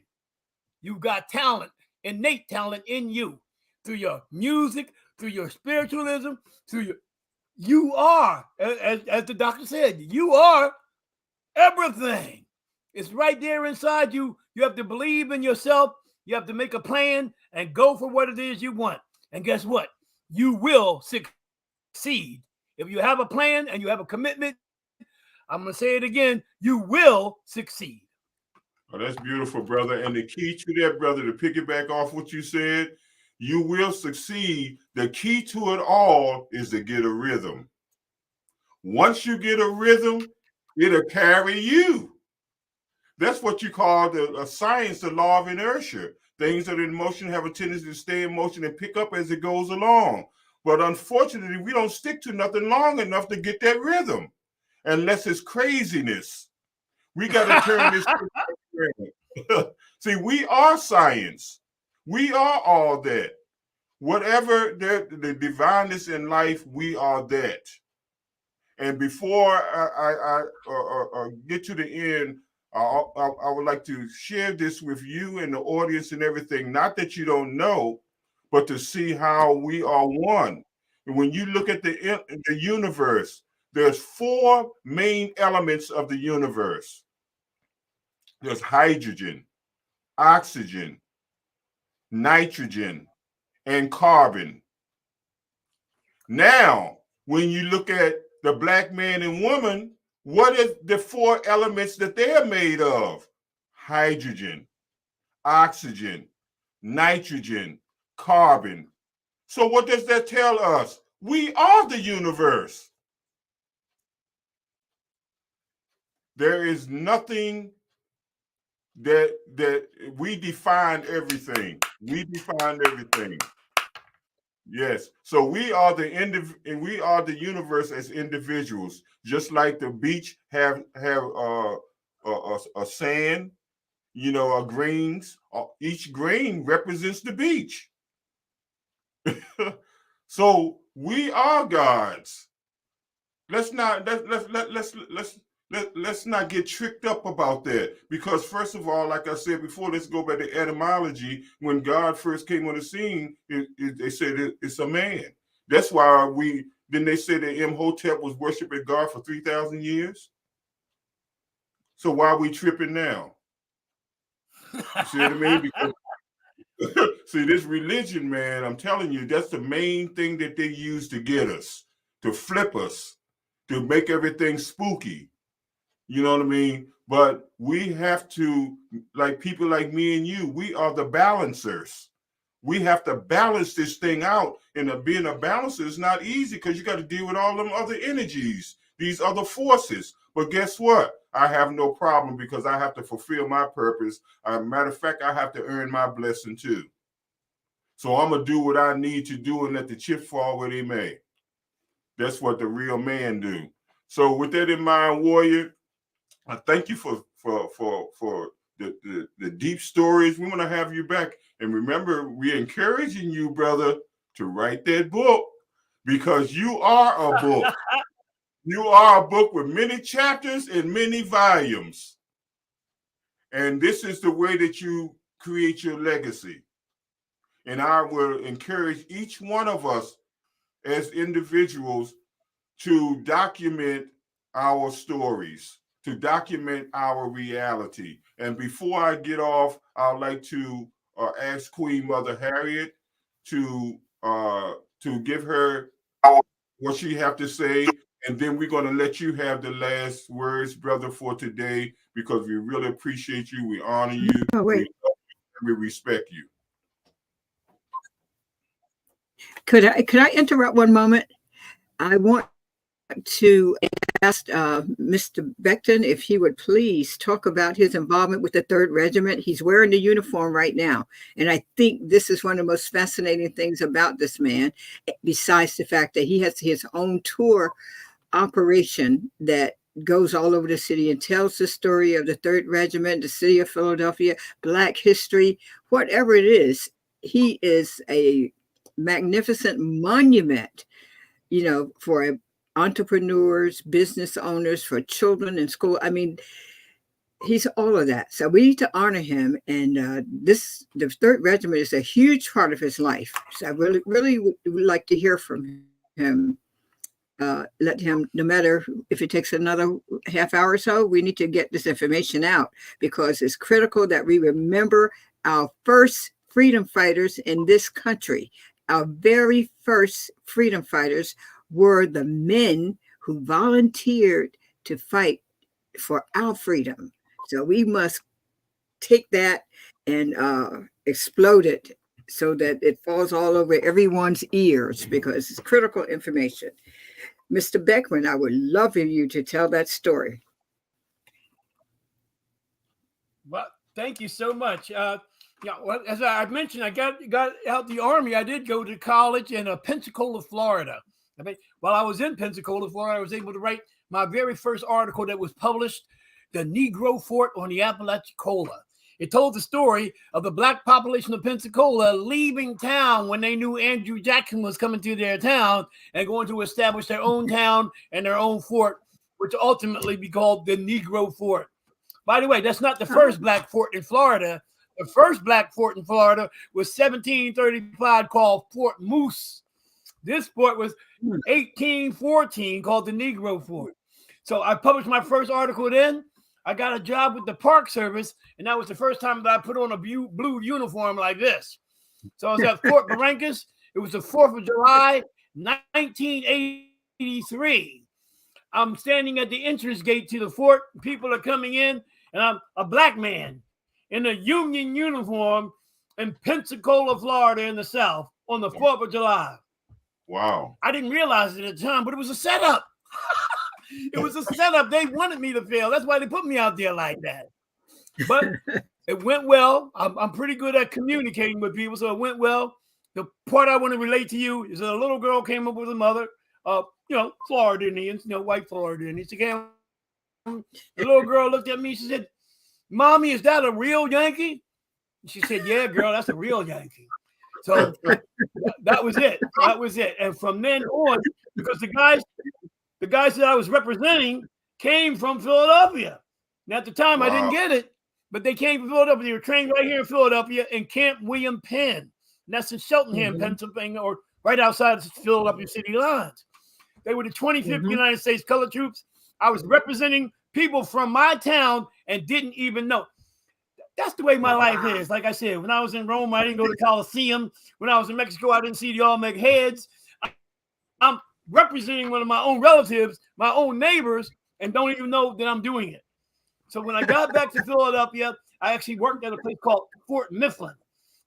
You got talent, innate talent in you through your music, through your spiritualism, through your. You are, as the doctor said, you are everything. It's right there inside you. You have to believe in yourself. You have to make a plan and go for what it is you want. And guess what? You will succeed. If you have a plan and you have a commitment, I'm going to say it again, you will succeed. Oh, that's beautiful, brother. And the key to that, brother, to piggyback off what you said, you will succeed. The key to it all is to get a rhythm. Once you get a rhythm, it'll carry you. That's what you call the science, the law of inertia. Things that are in motion have a tendency to stay in motion and pick up as it goes along. But unfortunately, we don't stick to nothing long enough to get that rhythm, unless it's craziness. We got to turn this. See, we are science. We are all that. Whatever the divineness in life, we are that. And before I get to the end, I would like to share this with you and the audience and everything. Not that you don't know, but to see how we are one. And when you look at the universe, there's 4 main elements of the universe. There's hydrogen, oxygen, nitrogen, and carbon. Now, when you look at the black man and woman, what is the 4 elements that they're made of? Hydrogen, oxygen, nitrogen, carbon. So what does that tell us? We are the universe. There is nothing that we define everything. We define everything. Yes. So we are we are the universe as individuals. Just like the beach have a sand, a grains. Each grain represents the beach. So we are gods. Let's not get tricked up about that, because first of all, like I said before, let's go back to etymology. When God first came on the scene, they said it's a man. That's why they say that Imhotep was worshiping God for 3,000 years. So why are we tripping now? You see what I mean? Because see, this religion, man, I'm telling you, that's the main thing that they use to get us, to flip us, to make everything spooky. You know what I mean? But we have to, like people like me and you, we are the balancers. We have to balance this thing out. And being a balancer is not easy, because you got to deal with all them other energies, these other forces. But guess what? I have no problem, because I have to fulfill my purpose. Matter of fact, I have to earn my blessing too. So I'm going to do what I need to do and let the chips fall where they may. That's what the real man do. So with that in mind, warrior, I thank you for the deep stories. We want to have you back. And remember, we're encouraging you, brother, to write that book, because you are a book. You are a book with many chapters and many volumes. And this is the way that you create your legacy. And I will encourage each one of us as individuals to document our stories, to document our reality. And before I get off, I'd like to ask Queen Mother Harriet to give her what she have to say, and then we're going to let you have the last words, brother, for today, because we really appreciate you. We honor you. Oh, We wait. love you, and we respect you. Could I interrupt one moment? I want to ask Mr. Beckton if he would please talk about his involvement with the 3rd Regiment. He's wearing the uniform right now. And I think this is one of the most fascinating things about this man, besides the fact that he has his own tour operation that goes all over the city and tells the story of the 3rd Regiment, the city of Philadelphia, Black history, whatever it is. He is a magnificent monument, for entrepreneurs, business owners, for children in school. I mean, he's all of that. So we need to honor him. And the 3rd Regiment is a huge part of his life. So I really, really would like to hear from him. Let him, no matter if it takes another half hour or so, we need to get this information out, because it's critical that we remember our first freedom fighters in this country. Our very first freedom fighters were the men who volunteered to fight for our freedom. So we must take that and explode it so that it falls all over everyone's ears, because it's critical information. Mr. Beckman, I would love for you to tell that story. Well, thank you so much. Well, as I mentioned, I got out the Army. I did go to college in Pensacola, Florida. I mean, while I was in Pensacola, Florida, I was able to write my very first article that was published, "The Negro Fort on the Apalachicola." It told the story of the Black population of Pensacola leaving town when they knew Andrew Jackson was coming to their town and going to establish their own town and their own fort, which ultimately be called the Negro Fort. By the way, that's not the first Black fort in Florida. The first Black fort in Florida was 1735, called Fort Moose. This fort was 1814, called the Negro Fort. So I published my first article then. I got a job with the Park Service, and that was the first time that I put on a blue uniform like this. So I was at Fort Barrancas. It was the 4th of July, 1983. I'm standing at the entrance gate to the fort. People are coming in, and I'm a Black man in a Union uniform in Pensacola, Florida, in the South, on the 4th of July. Wow. I didn't realize it at the time, but it was a setup. It was a setup. They wanted me to fail. That's why they put me out there like that. But it went well. I'm pretty good at communicating with people, so it went well. The part I want to relate to you is that a little girl came up with a mother, Floridians, white Floridians. She came. The little girl looked at me. She said, "Mommy, is that a real Yankee?" She said, "Yeah, girl, that's a real Yankee." So that was it. That was it. And from then on, because the guys that I was representing came from Philadelphia. And at the time, I didn't get it, but they came from Philadelphia. They were trained right here in Philadelphia in Camp William Penn. And that's in Cheltenham, Pennsylvania, or right outside the Philadelphia city lines. They were the 25th United States Colored Troops. I was representing people from my town and didn't even know. That's the way my life is. Like I said, when I was in Rome, I didn't go to Colosseum. When I was in Mexico, I didn't see the Olmec heads. I'm representing one of my own relatives, my own neighbors, and don't even know that I'm doing it. So when I got back to Philadelphia, I actually worked at a place called Fort Mifflin.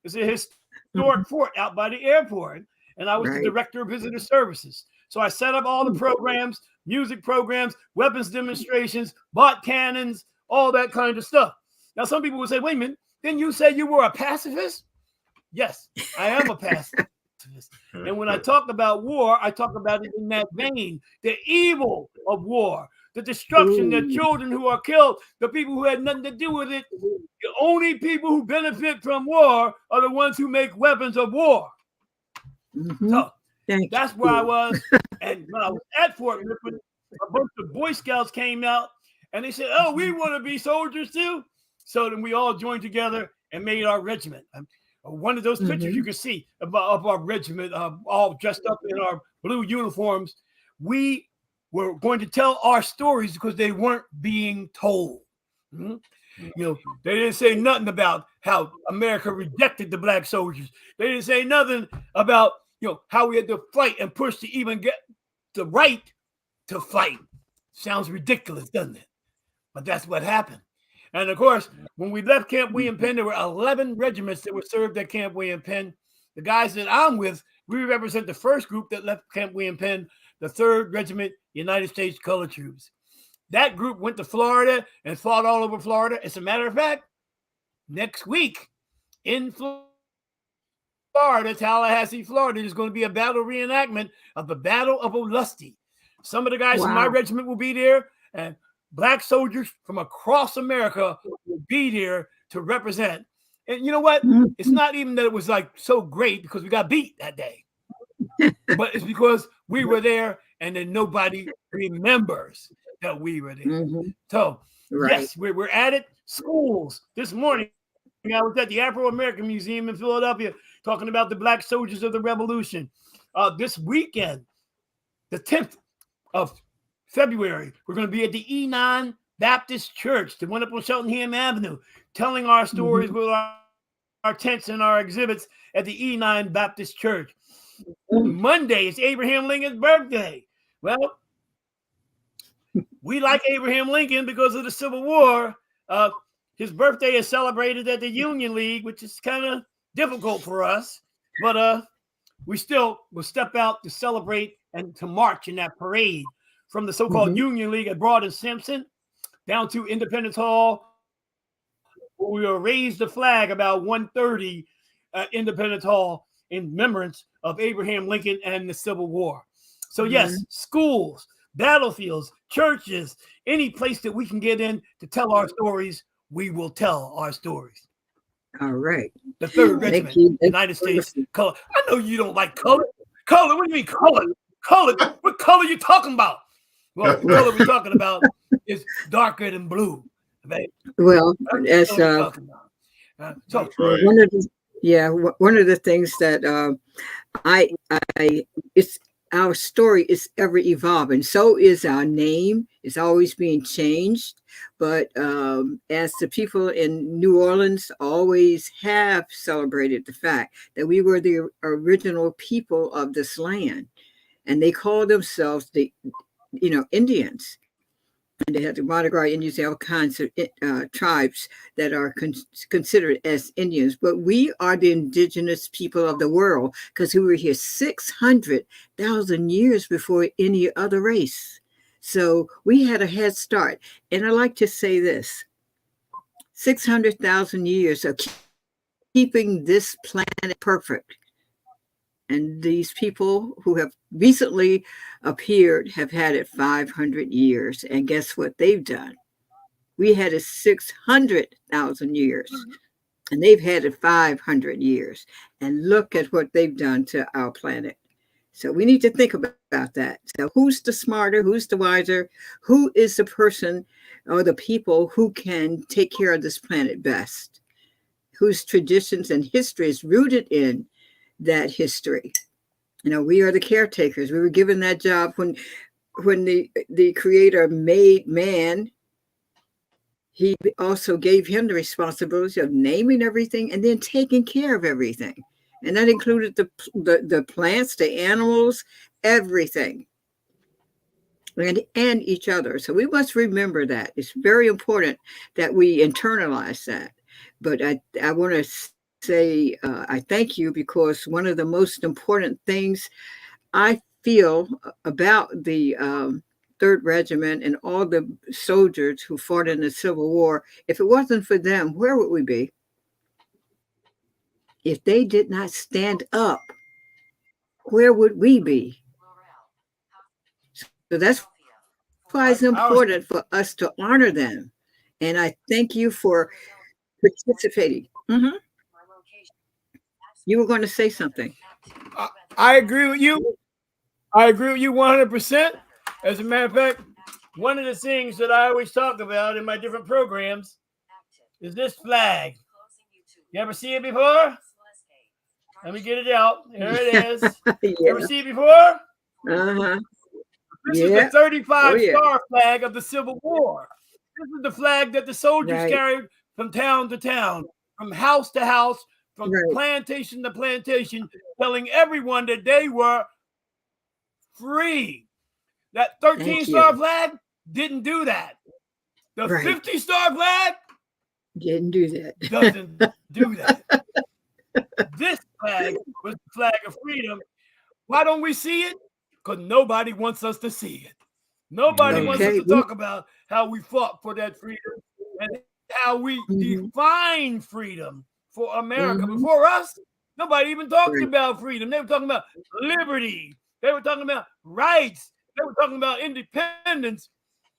It's a historic fort out by the airport, and I was the director of visitor services. So I set up all the programs, music programs, weapons demonstrations, bought cannons, all that kind of stuff. Now, some people would say, "Wait a minute, didn't you say you were a pacifist?" Yes, I am a pacifist. And when I talk about war, I talk about it in that vein, the evil of war, the destruction, the children who are killed, the people who had nothing to do with it. The only people who benefit from war are the ones who make weapons of war. So that's where I was. And when I was at Fort Mifflin, a bunch of Boy Scouts came out and they said, "Oh, we want to be soldiers too." So then we all joined together and made our regiment. One of those pictures you can see of our regiment, all dressed up in our blue uniforms. We were going to tell our stories because they weren't being told. They didn't say nothing about how America rejected the black soldiers. They didn't say nothing about how we had to fight and push to even get the right to fight. Sounds ridiculous, doesn't it? But that's what happened. And of course, when we left Camp William Penn, there were 11 regiments that were served at Camp William Penn. The guys that I'm with, we represent the first group that left Camp William Penn, the 3rd Regiment United States Colored Troops. That group went to Florida and fought all over Florida. As a matter of fact, next week in Florida, Tallahassee, Florida, there's going to be a battle reenactment of the Battle of Olustee. Some of the guys from my regiment will be there, and black soldiers from across America will be there to represent. And you know what? It's not even that it was like so great because we got beat that day, but it's because we were there and then nobody remembers that we were there. So, yes, we're at it. Schools. This morning, I was at the Afro-American Museum in Philadelphia talking about the black soldiers of the Revolution. This weekend, the 10th of February, we're going to be at the E9 Baptist Church, the one up on Cheltenham Avenue, telling our stories with our tents and our exhibits at the E9 Baptist Church. Monday is Abraham Lincoln's birthday. Well, we like Abraham Lincoln because of the Civil War. His birthday is celebrated at the Union League, which is kind of difficult for us, but we still will step out to celebrate and to march in that parade from the so-called Union League at Broad and Simpson down to Independence Hall. We will raise the flag about 1:30 at Independence Hall in remembrance of Abraham Lincoln and the Civil War. So yes, schools, battlefields, churches, any place that we can get in to tell our stories, we will tell our stories. All right. The 3rd Regiment, United States Color. I know you don't like color. Color? What do you mean color? Color? What color are you talking about? Well, the color we're talking about is darker than blue. Right? Well, as so one of the things that it's our story is ever evolving. So is our name. It's always being changed. But as the people in New Orleans always have celebrated the fact that we were the original people of this land, and they call themselves the Indians. And they had the Mardi Gras Indians, they have all kinds of tribes that are considered as Indians. But we are the indigenous people of the world because we were here 600,000 years before any other race. So we had a head start. And I like to say this, 600,000 years of keeping this planet perfect. And these people who have recently appeared have had it 500 years. And guess what they've done? We had it 600,000 years. And they've had it 500 years. And look at what they've done to our planet. So we need to think about that. So who's the smarter? Who's the wiser? Who is the person or the people who can take care of this planet best? Whose traditions and history is rooted in that history. We are the caretakers. We were given that job when the Creator made man. He also gave him the responsibility of naming everything and then taking care of everything. And that included the plants, the animals, everything. And each other. So we must remember that. It's very important that we internalize that. But I want to say I thank you, because one of the most important things I feel about the 3rd Regiment and all the soldiers who fought in the Civil War, if it wasn't for them, where would we be? If they did not stand up, where would we be? So that's why it's important for us to honor them. And I thank you for participating. You were going to say something. I agree with you. I agree with you 100%. As a matter of fact, one of the things that I always talk about in my different programs is this flag. You ever see it before? Let me get it out. There it is. You ever see it before? This is the 35 star flag of the Civil War. This is the flag that the soldiers Right. carried from town to town, from house to house, from Right. plantation to plantation, telling everyone that they were free. That 13-star flag didn't do that. The Right. 50-star flag Didn't do that. doesn't do that. This flag was the flag of freedom. Why don't we see it? Because nobody wants us to see it. Nobody wants us Okay. to talk about how we fought for that freedom and how we Mhm. define freedom for America. Mhm. Before us, nobody even talked Right. about freedom. They were talking about liberty. They were talking about rights. They were talking about independence.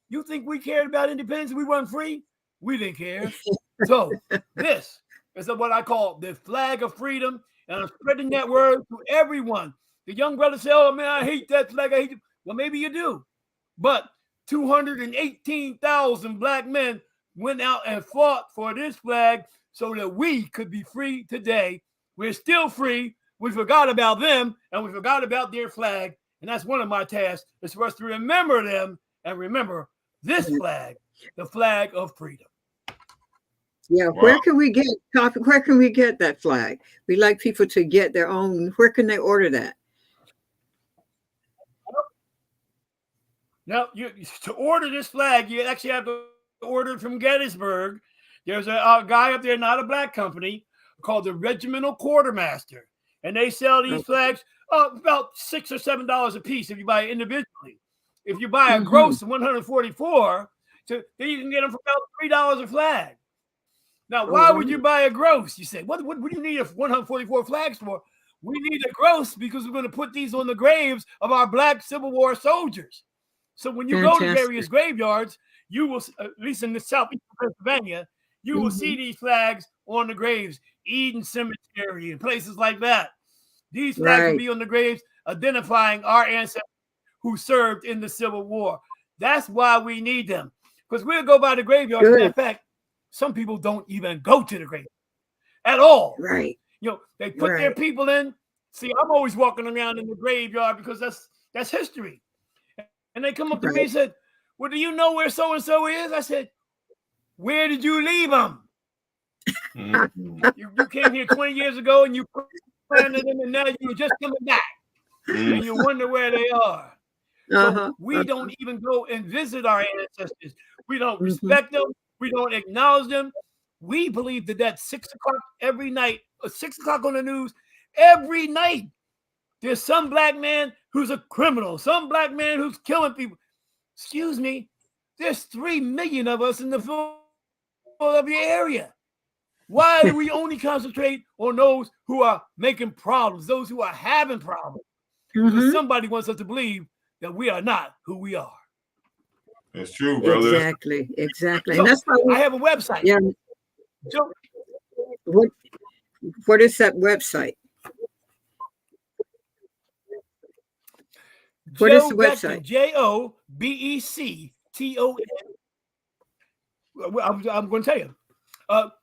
You think we cared about independence? We weren't free? We didn't care. So this is what I call the flag of freedom. And I'm spreading that word to everyone. The young brothers say, oh man, I hate that flag. I hate it. Well, maybe you do. But 218,000 black men went out and fought for this flag so that we could be free today. We're still free. We forgot about them and we forgot about their flag. And that's one of my tasks, is for us to remember them and remember this flag, the flag of freedom. Yeah. Wow. Where can we get that flag? We like people to get their own. Where can they order that? Now, to order this flag, you actually have to order it from Gettysburg. There's a guy up there, not a black company, called the Regimental Quartermaster. And they sell these flags about $6 or $7 a piece if you buy it individually. If you buy a gross 144, then you can get them for about $3 a flag. Now, why would you buy a gross? You say, what do you need 144 flags for? We need a gross because we're going to put these on the graves of our black Civil War soldiers. So when you go to various graveyards, you will, at least in the southeast of Pennsylvania, you will see these flags on the graves, Eden Cemetery and places like that. These flags will be on the graves identifying our ancestors who served in the Civil War. That's why we need them. Because we'll go by the graveyard. Matter of fact, some people don't even go to the graveyard at all. Right. You know, they put their people in. See, I'm always walking around in the graveyard because that's history. And they come up to me and said, well, do you know where so-and-so is? I said, where did you leave them? You came here 20 years ago and you planted them and now you're just coming back. And you wonder where they are. So we don't even go and visit our ancestors. We don't respect them. We don't acknowledge them. We believe that 6 o'clock every night, 6 o'clock on the news, every night, there's some black man who's a criminal, some black man who's killing people. Excuse me, there's 3 million of us in the Philadelphia area. Why do we only concentrate on those who are making problems, those who are having problems? Because somebody wants us to believe that we are not who we are. That's true, brother. Exactly. So And that's why I have a website. Yeah. So, what is that website? What is the website? JOBECTON. I'm going to tell you.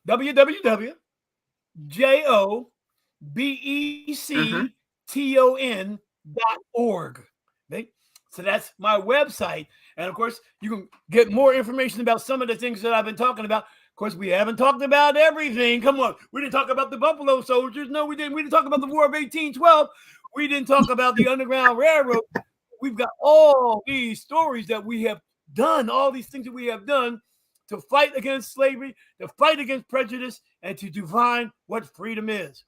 www.JOBECTON.org. Okay? So that's my website. And of course, you can get more information about some of the things that I've been talking about. Of course, we haven't talked about everything. Come on. We didn't talk about the Buffalo Soldiers. No, we didn't. We didn't talk about the War of 1812. We didn't talk about the Underground Railroad. We've got all these stories that we have done, all these things that we have done to fight against slavery, to fight against prejudice, and to define what freedom is.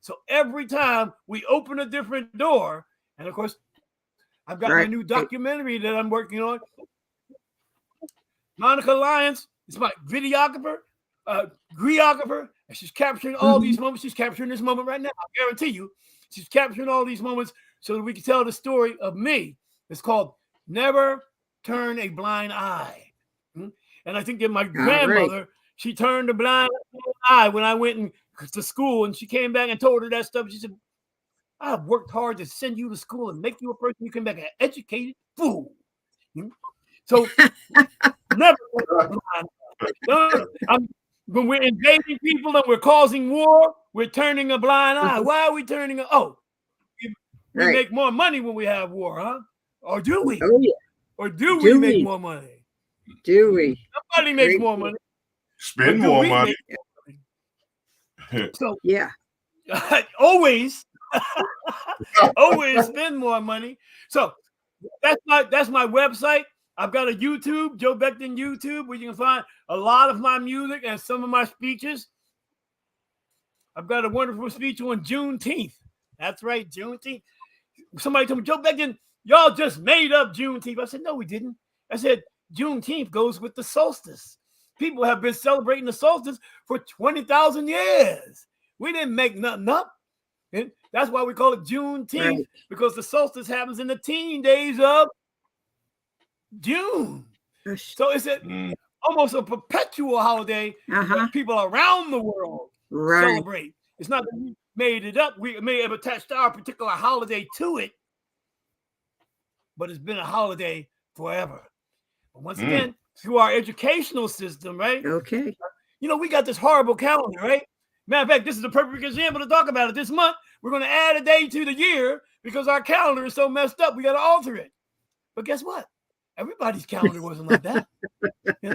So every time we open a different door, and of course, I've got my new documentary that I'm working on. Monica Lyons is my videographer, choreographer, and she's capturing all these moments. She's capturing this moment right now. I guarantee you, she's capturing all these moments so that we can tell the story of me. It's called Never Turn a Blind Eye. And I think that my grandmother, she turned a blind eye when I went to school, and she came back and told her that stuff. She said, I've worked hard to send you to school and make you a person. You came back an educated fool. So never. When we're invading people and we're causing war, we're turning a blind eye. Why are we turning we make more money when we have war, huh? Or do we? Oh, yeah. Or do we make more money? Do we? Somebody makes Great. more money. Spend But do more we money. So Yeah. always spend more money. So that's my website. I've got a YouTube, Joe Becton YouTube, where you can find a lot of my music and some of my speeches. I've got a wonderful speech on Juneteenth. That's right, Juneteenth. Somebody told me, Joe Becton, y'all just made up Juneteenth. I said, no, we didn't. I said, Juneteenth goes with the solstice. People have been celebrating the solstice for 20,000 years. We didn't make nothing up. And that's why we call it Juneteenth, Right. because the solstice happens in the teen days of June. So it's almost a perpetual holiday that people around the world celebrate. It's not that we made it up. We may have attached our particular holiday to it, but it's been a holiday forever. But once again, through our educational system, right? Okay. You know, we got this horrible calendar, right? Matter of fact, this is the perfect example to talk about it. This month, we're going to add a day to the year because our calendar is so messed up. We got to alter it. But guess what? Everybody's calendar wasn't like that. Yeah.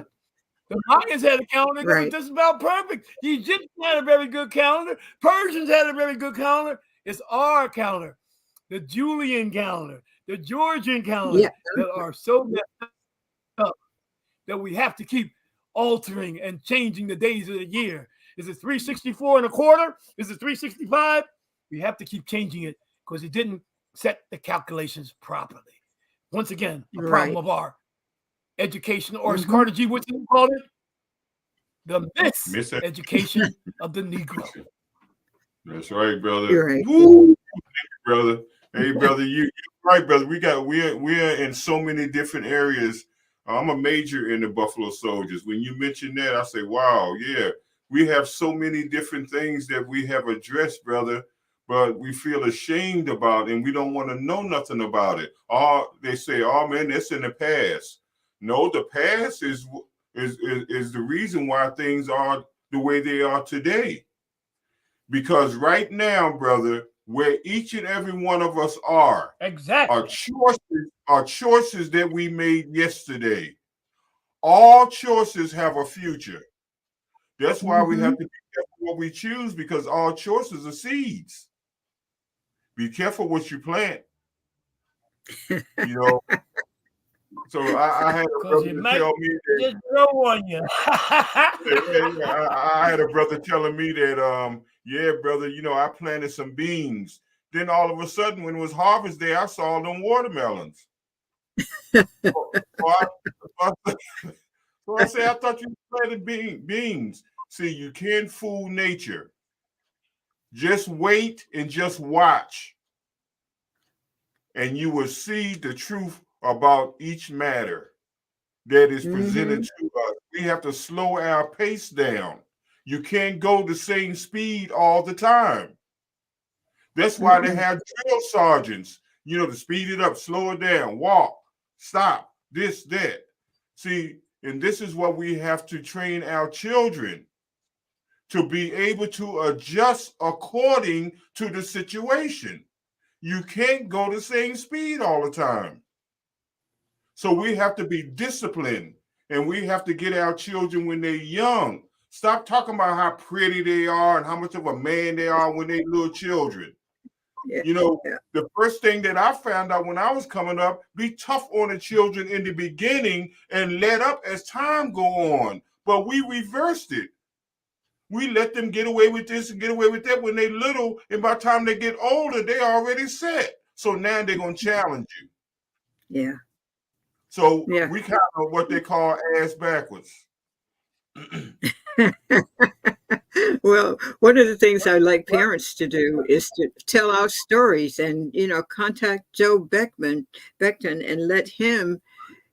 The Mayans had a calendar that was just about perfect. The Egyptians had a very good calendar. Persians had a very good calendar. It's our calendar, the Julian calendar, the Georgian calendar that are so messed up that we have to keep altering and changing the days of the year. Is it 364 and a quarter? Is it 365? We have to keep changing it because it didn't set the calculations properly. Once again, a problem of our education, or as Carter G. Woodson called it, the miseducation of the Negro. That's right, brother. You're right. Woo! Brother. Hey, brother, you're right, brother. We're in so many different areas. I'm a major in the Buffalo Soldiers. When you mention that, I say, wow, yeah. We have so many different things that we have addressed, brother, but we feel ashamed about it and we don't want to know nothing about it. They say, oh man, that's in the past. No, the past is the reason why things are the way they are today. Because right now, brother, where each and every one of us are, are choices that we made yesterday. All choices have a future. That's why we have to be careful what we choose, because all choices are seeds. Be careful what you plant. You know. So I had a brother tell me that just grow on you. I had a brother telling me that yeah, brother, you know, I planted some beans. Then all of a sudden, when it was harvest day, I saw them watermelons. So I said, I thought you planted beans. See, you can't fool nature. Just wait and just watch. And you will see the truth about each matter that is presented to us. We have to slow our pace down. You can't go the same speed all the time. That's why they have drill sergeants, you know, to speed it up, slow it down, walk, stop, this, that. See, and this is what we have to train our children to be able to adjust according to the situation. You can't go the same speed all the time. So we have to be disciplined, and we have to get our children when they're young. Stop talking about how pretty they are and how much of a man they are when they're little children. You know, the first thing that I found out when I was coming up, be tough on the children in the beginning and let up as time go on. But we reversed it. We let them get away with this and get away with that when they're little, and by the time they get older, they're already set. So now they're going to challenge you. Yeah. So we kind of what they call ass backwards. Well, one of the things I like parents to do is to tell our stories and, you know, contact Joe Becton and let him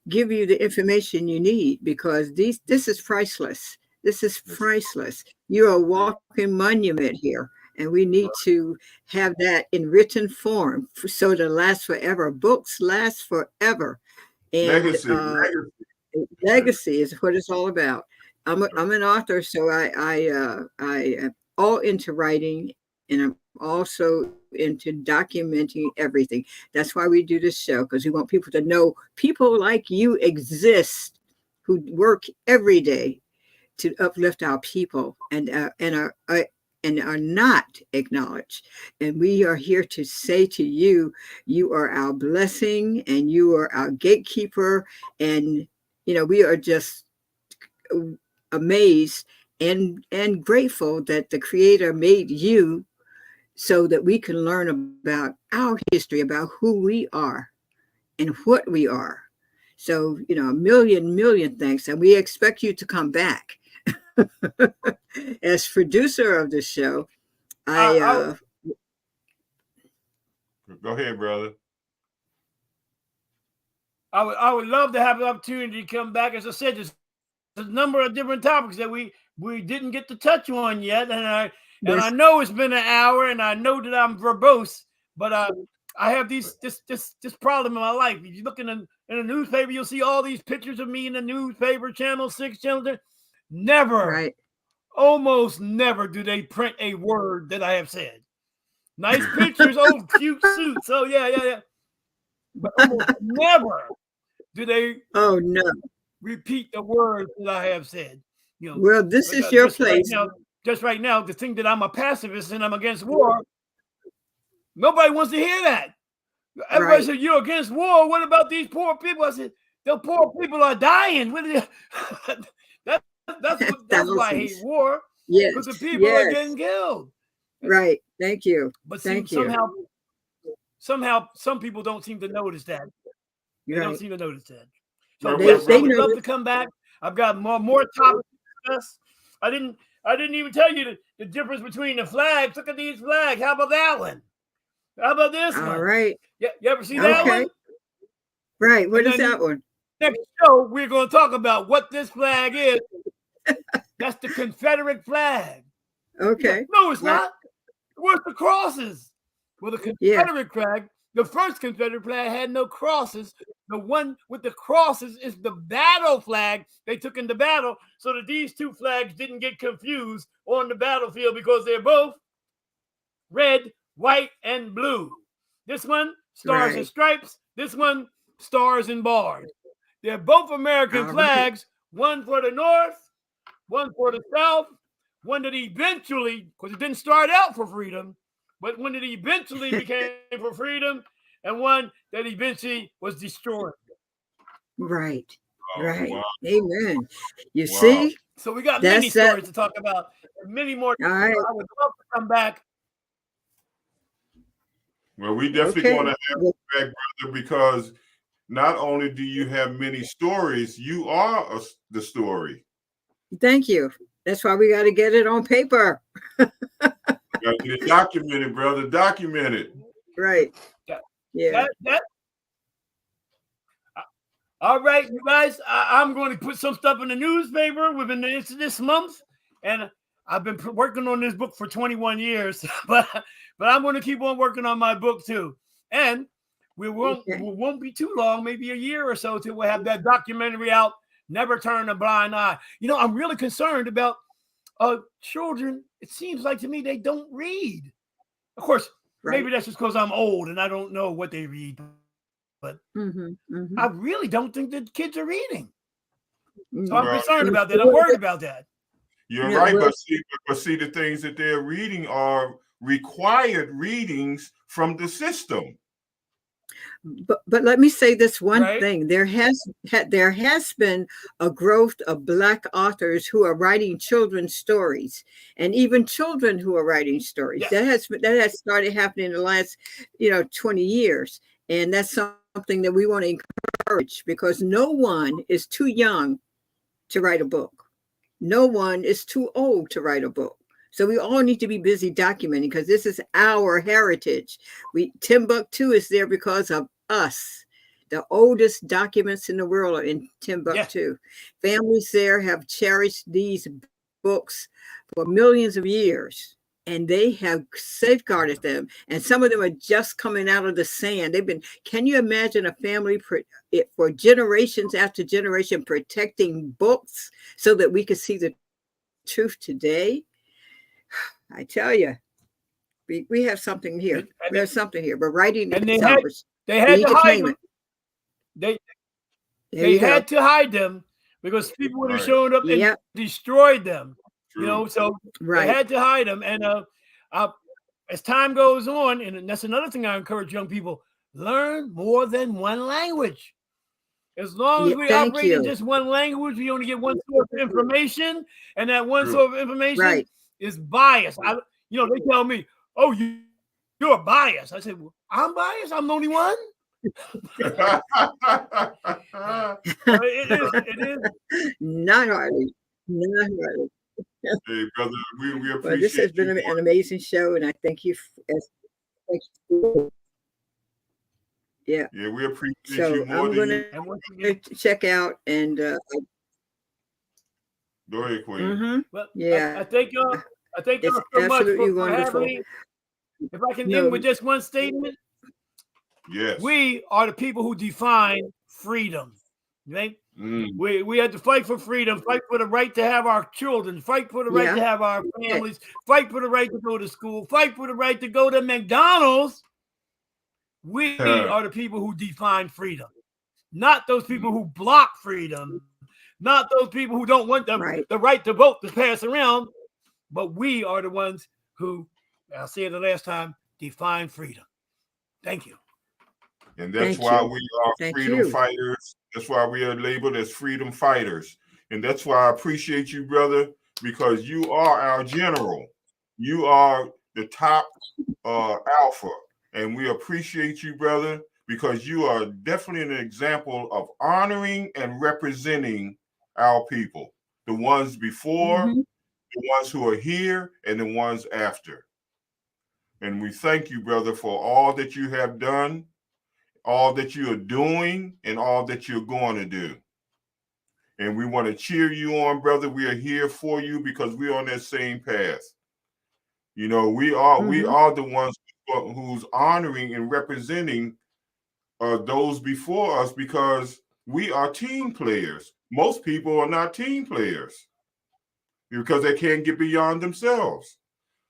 give you the information you need, because this is priceless. This is priceless. You're a walking monument here, and we need to have that in written form so to last forever. Books last forever. And legacy is what it's all about. I'm an author, so I am all into writing, and I'm also into documenting everything. That's why we do this show, because we want people to know people like you exist who work every day to uplift our people and are not acknowledged. And we are here to say to you, you are our blessing and you are our gatekeeper. And, we are just amazed and grateful that the Creator made you so that we can learn about our history, about who we are and what we are. So, a million thanks. And we expect you to come back. As producer of the show, Go ahead, brother. I would love to have the opportunity to come back. As I said, there's a number of different topics that we didn't get to touch on yet, and I know it's been an hour, and I know that I'm verbose, but I have this problem in my life. If you look in a newspaper, you'll see all these pictures of me in the newspaper, Channel 6, Channel 10. Never, almost never do they print a word that I have said. Nice pictures, cute suits. So yeah. But almost never do they repeat the words that I have said. Well, this is your place. Just right now, the thing that I'm a pacifist and I'm against war, nobody wants to hear that. Everybody said, you're against war. What about these poor people? I said, the poor people are dying. That's why I hate war. Yes. Because the people are getting killed. Right. Thank you. But somehow some people don't seem to notice that. They don't seem to notice that. So I would love to come back. I've got more topics to discuss. I didn't even tell you the difference between the flags. Look at these flags. How about that one? How about this one? All right. You ever see that one? Right. What is that one? Next show, we're going to talk about what this flag is. That's the Confederate flag. Okay. No, it's not. Where's the crosses? Well, the Confederate flag, the first Confederate flag had no crosses. The one with the crosses is the battle flag they took into battle so that these two flags didn't get confused on the battlefield because they're both red, white, and blue. This one, stars and stripes. This one, stars and bars. They're both American flags, one for the North, one for the South, one that eventually, because it didn't start out for freedom, but one that eventually became for freedom, and one that eventually was destroyed. Right. Wow. Amen. You see? So we got many stories to talk about, and many more. All right. I would love to come back. Well, we definitely want to have you back, brother, because not only do you have many stories, you are the story. Thank you. That's why we got to get it on paper. Got to get it documented, brother. Documented. Right. Yeah. All right, you guys. I'm going to put some stuff in the newspaper within this month, and I've been working on this book for 21 years, but I'm going to keep on working on my book too. And we won't be too long, maybe a year or so, till we'll have that documentary out. Never Turn a Blind Eye. I'm really concerned about children. It seems like to me they don't read. Of course, maybe that's just because I'm old and I don't know what they read. But I really don't think that kids are reading. So I'm concerned about that. I'm worried about that. You're right, but see, the things that they're reading are required readings from the system. But let me say this one thing. There has been a growth of Black authors who are writing children's stories, and even children who are writing stories. Yes. That has started happening in the last 20 years, and that's something that we want to encourage, because no one is too young to write a book. No one is too old to write a book. So we all need to be busy documenting, because this is our heritage. Timbuktu is there because of us. The oldest documents in the world are in Timbuktu. Yeah. Families there have cherished these books for millions of years, and they have safeguarded them. And some of them are just coming out of the sand. Can you imagine a family for generations after generation protecting books so that we could see the truth today? I tell you, we have something here. There's something here. We're writing and they had to hide them. They had to hide them because people would have Right. shown up and Yep. destroyed them. True. You know, so they Right. had to hide them. And as time goes on, and that's another thing I encourage young people: learn more than one language. As long as Yeah, we thank operate in you. just one language, we only get one source of information, and that one True. source of information Right. is biased. They tell me, "Oh, you're biased." I said, well, "I'm biased. I'm the only one." It is. Not hardly. Not hardly. Hey, brother, we Well, this has appreciate been you. an amazing show, and I thank you. Thank you. Yeah. Yeah, we appreciate So you more I'm than going you. And once again, to check out and Go ahead, Queen. mhm. well, Yeah. I thank y'all. I thank It's y'all so much absolutely for having wonderful. me. If I can No. end with just one statement, Yes. we are the people who define freedom. Okay? Mm. We had to fight for freedom, fight for the right to have our children, fight for the right to Yeah. have our families, fight for the right to go to school, fight for the right to go to McDonald's. We are the people who define freedom, not those people who block freedom, not those people who don't want Right. the right to vote to pass around, but we are the ones who, I'll say it the last time, define freedom. Thank you. And that's Thank why you. we are Thank freedom you. fighters. That's why we are labeled as freedom fighters. And that's why I appreciate you, brother, because you are our general. You are the top alpha. And we appreciate you, brother, because you are definitely an example of honoring and representing our people, the ones before, Mhm. the ones who are here, and the ones after. And we thank you, brother, for all that you have done, all that you are doing, and all that you're going to do. And we want to cheer you on, brother. We are here for you because we're on that same path. You know, we Mhm. are the ones who's honoring and representing those before us because we are team players. Most people are not team players because they can't get beyond themselves.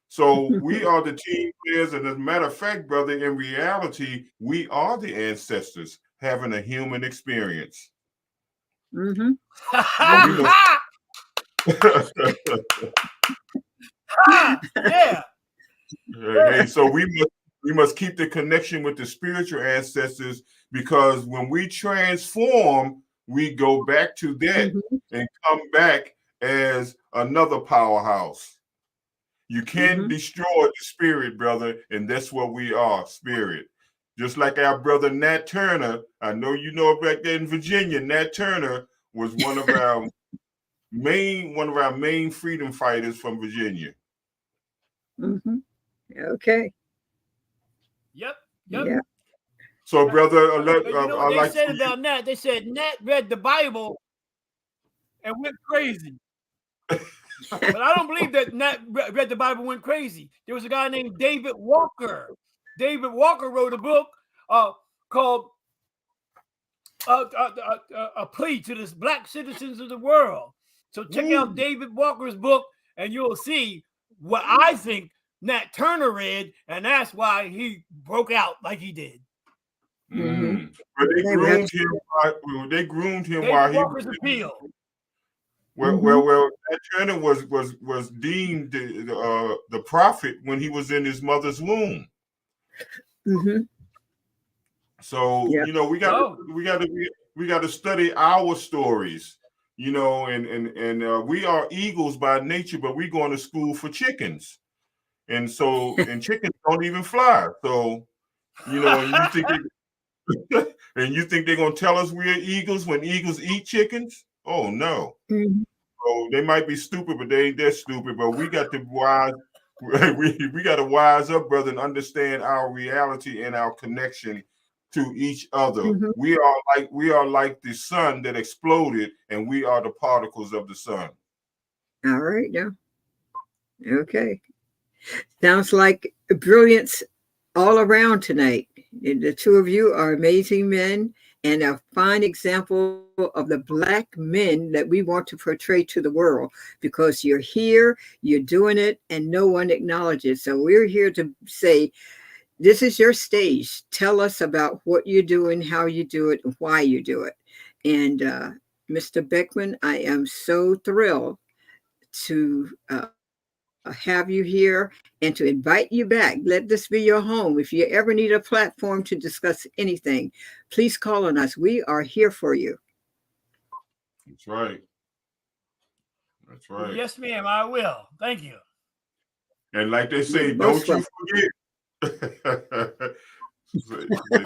So we are the team players, and as a matter of fact, brother, in reality, we are the ancestors having a human experience. Mhm. We must Yeah. hey, so we must keep the connection with the spiritual ancestors because when we transform, we go back to that Mhm. and come back as another powerhouse. You can't Mhm. destroy the spirit, brother, and that's what we are, spirit. Just like our brother Nat Turner, I know you know back there in Virginia, Nat Turner was one of our main freedom fighters from Virginia. Mhm. Okay. Yep. Yeah. So, brother, You know what I they like said for you. about Nat? They said Nat read the Bible and went crazy. But I don't believe that Nat read the Bible and went crazy. There was a guy named David Walker. David Walker wrote a book called A Plea to the Black Citizens of the World. So check out David Walker's book and you'll see what I think Nat Turner read, and that's why he broke out like he did. Mhm. But they They read. groomed him. They groomed him David while he Walker's was. appeal. Mhm. Nat Turner was deemed the prophet when he was in his mother's womb. Mhm. So Yeah. you know we got to study our stories. You know, and we are eagles by nature, but we going to school for chickens, and chickens don't even fly. So you know, and you think they're gonna tell us we're eagles when eagles eat chickens? Oh no. Mhm. So they might be stupid, but they ain't that stupid. But we got to wise, we got to wise up, brother, and understand our reality and our connection to each other. Mhm. We are like the sun that exploded, and we are the particles of the sun. All right. Now. Okay. Sounds like brilliance all around tonight. The two of you are amazing men and a fine example of the Black men that we want to portray to the world because you're here, you're doing it, and no one acknowledges. So we're here to say, this is your stage. Tell us about what you're doing, how you do it, and why you do it. And Mr. Beckman, I am so thrilled to have you here and to invite you back. Let this be your home. If you ever need a platform to discuss anything, please call on us. We are here for you. That's right. That's right. Yes, ma'am, I will. Thank you. And like they say, You're don't most you welcome. forget.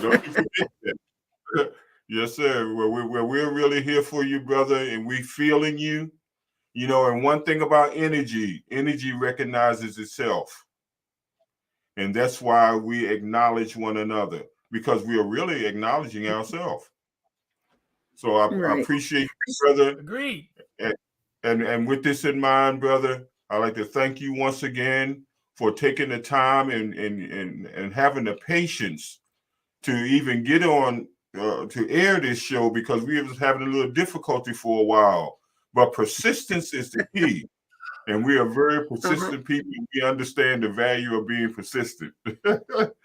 Don't you forget that. Yes, sir. Well, we're really here for you, brother, and we feeling you. You know, and one thing about energy recognizes itself. And that's why we acknowledge one another, because we are really acknowledging ourselves. So I Right. appreciate you, brother. Agreed. And with this in mind, brother, I'd like to thank you once again for taking the time and having the patience to even get on to air this show, because we was having a little difficulty for a while. But persistence is the key. And we are very persistent people. We understand the value of being persistent.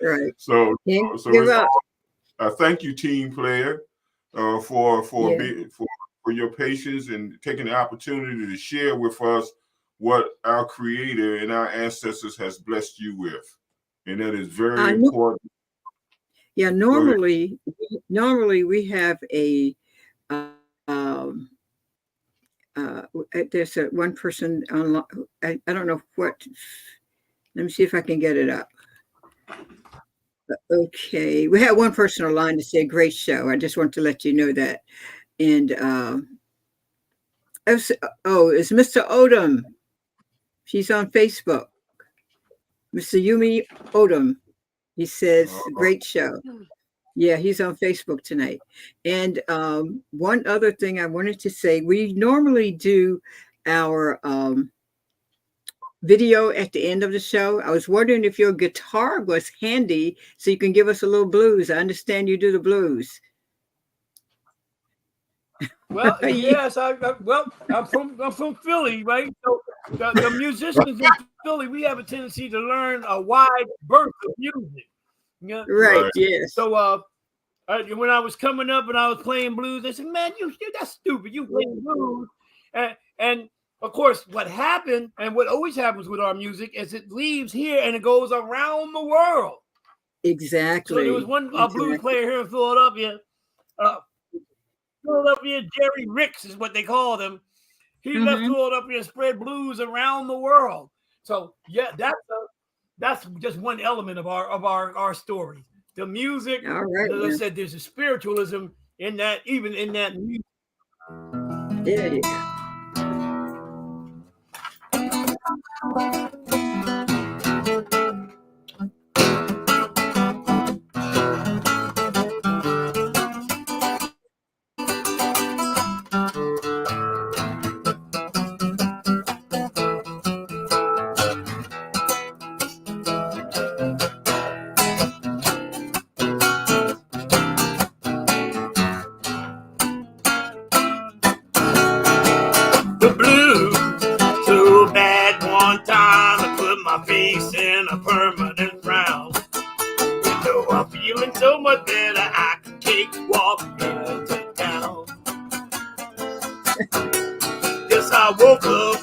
Right. So Give it's up. thank you, team player, for your patience and taking the opportunity to share with us what our Creator and our ancestors has blessed you with, and that is very important. Yeah, normally we have a there's one person on. I don't know what. Let me see if I can get it up. Okay, we had one person online to say great show. I just want to let you know that. And it's Mr. Odom. He's on Facebook. Mr. Yumi Odom. He says great show. Yeah, he's on Facebook tonight. And one other thing I wanted to say, we normally do our video at the end of the show. I was wondering if your guitar was handy so you can give us a little blues. I understand you do the blues. Well, yes, I'm from Philly, right? So the musicians in Philly, we have a tendency to learn a wide berth of music. Yeah. Right. Yes. So when I was coming up and I was playing blues, they said, "Man, you that's stupid. You playing blues." And of course, what happened and what always happens with our music is it leaves here and it goes around the world. Exactly. So there was one blues player here in Philadelphia. Philadelphia Jerry Ricks is what they called him. He left Philadelphia and spread blues around the world. So yeah, that's just one element of our story. The music. All right. As I said, there's a spiritualism in that, even in that music. Yeah. The blues, so bad one time I put my face in a permanent frown. You know I'm feeling so much better I can cakewalk into town. Yes, I woke up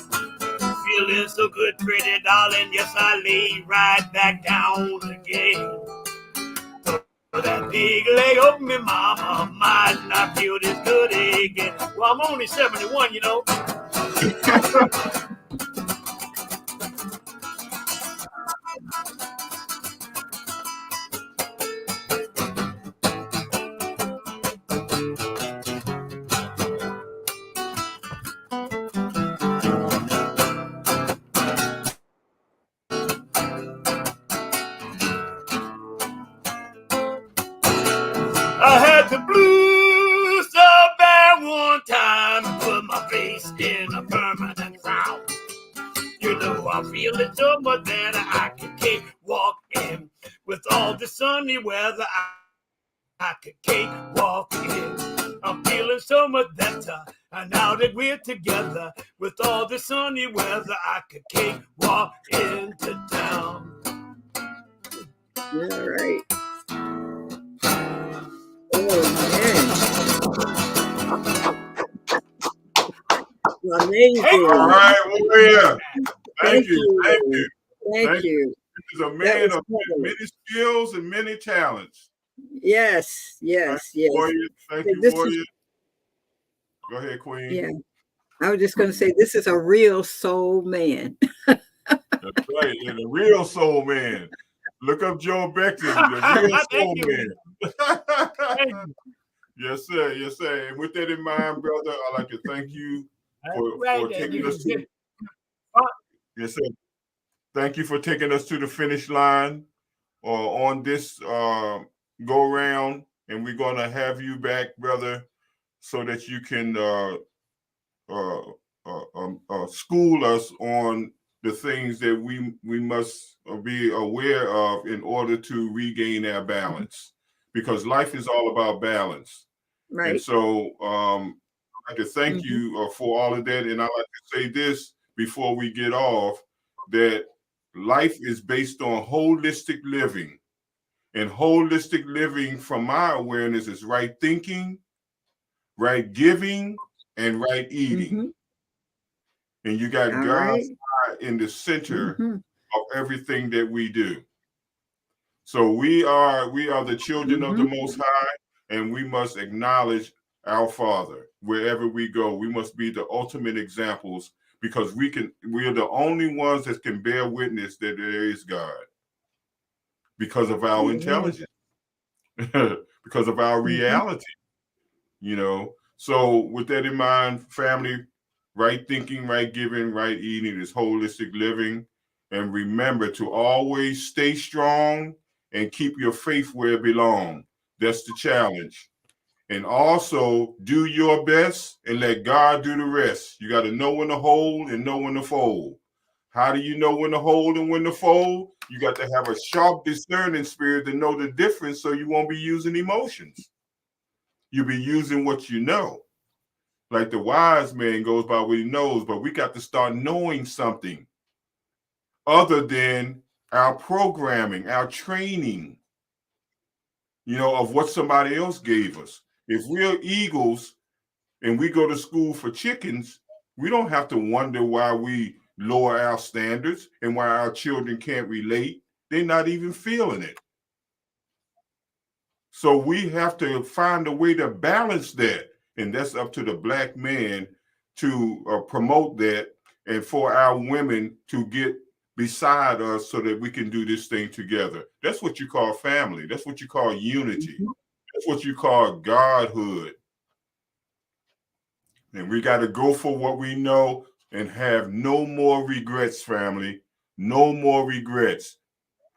feeling so good, pretty darling. Yes, I lay right back down again. That big leg of me, mama, might not feel this good again. Well, I'm only 71, you know. I had the blues so bad one time, put my face in a permanent frown. You know I'm feeling so much better, I can cakewalk in. With all the sunny weather, I can cakewalk in. I'm feeling so much better, and now that we're together, with all the sunny weather, I can cakewalk into town. All right. Oh, man. amazing. All right, warrior. Thank Thank you. Thank you. you. Thank you. He's a That man was of marvelous. many skills and many talents. Yes, Thank yes, you, yes. warrior. Thank you, This is, warrior. Go ahead, Queen. yeah. I was just going to say, this is a real soul man. That's right. And a real soul man. Look up Joe Becton, the real Thank soul you. Thank man. you. Yes, sir. Yes, sir. And with that in mind, brother, I'd like to thank you That's for right. taking us to. Yes, sir. Thank you for taking us to the finish line on this go round, and we're going to have you back, brother, so that you can school us on the things that we must be aware of in order to regain our balance, because life is all about balance. Right. And so I'd like to thank you for all of that. And I'd like to say this before we get off, that life is based on holistic living. And holistic living, from my awareness, is right thinking, right giving, and right eating. And you got God's eye in the center of everything that we do. So we are the children of the Most High, and we must acknowledge our Father wherever we go. We must be the ultimate examples, because we are the only ones that can bear witness that there is God, because of our intelligence, because of our reality, you know. So with that in mind, family, right thinking, right giving, right eating is holistic living. And remember to always stay strong and keep your faith where it belongs. That's the challenge. And also do your best and let God do the rest. You got to know when to hold and know when to fold. How do you know when to hold and when to fold? You got to have a sharp discerning spirit to know the difference, so you won't be using emotions. You'll be using what you know. Like the wise man goes by what he knows, but we got to start knowing something other than our programming, our training, of what somebody else gave us. If we're eagles and we go to school for chickens, we don't have to wonder why we lower our standards and why our children can't relate. They're not even feeling it. So we have to find a way to balance that. And that's up to the Black man to promote that, and for our women to get beside us so that we can do this thing together. That's what you call family. That's what you call unity. That's what you call godhood. And we got to go for what we know and have no more regrets, family. No more regrets.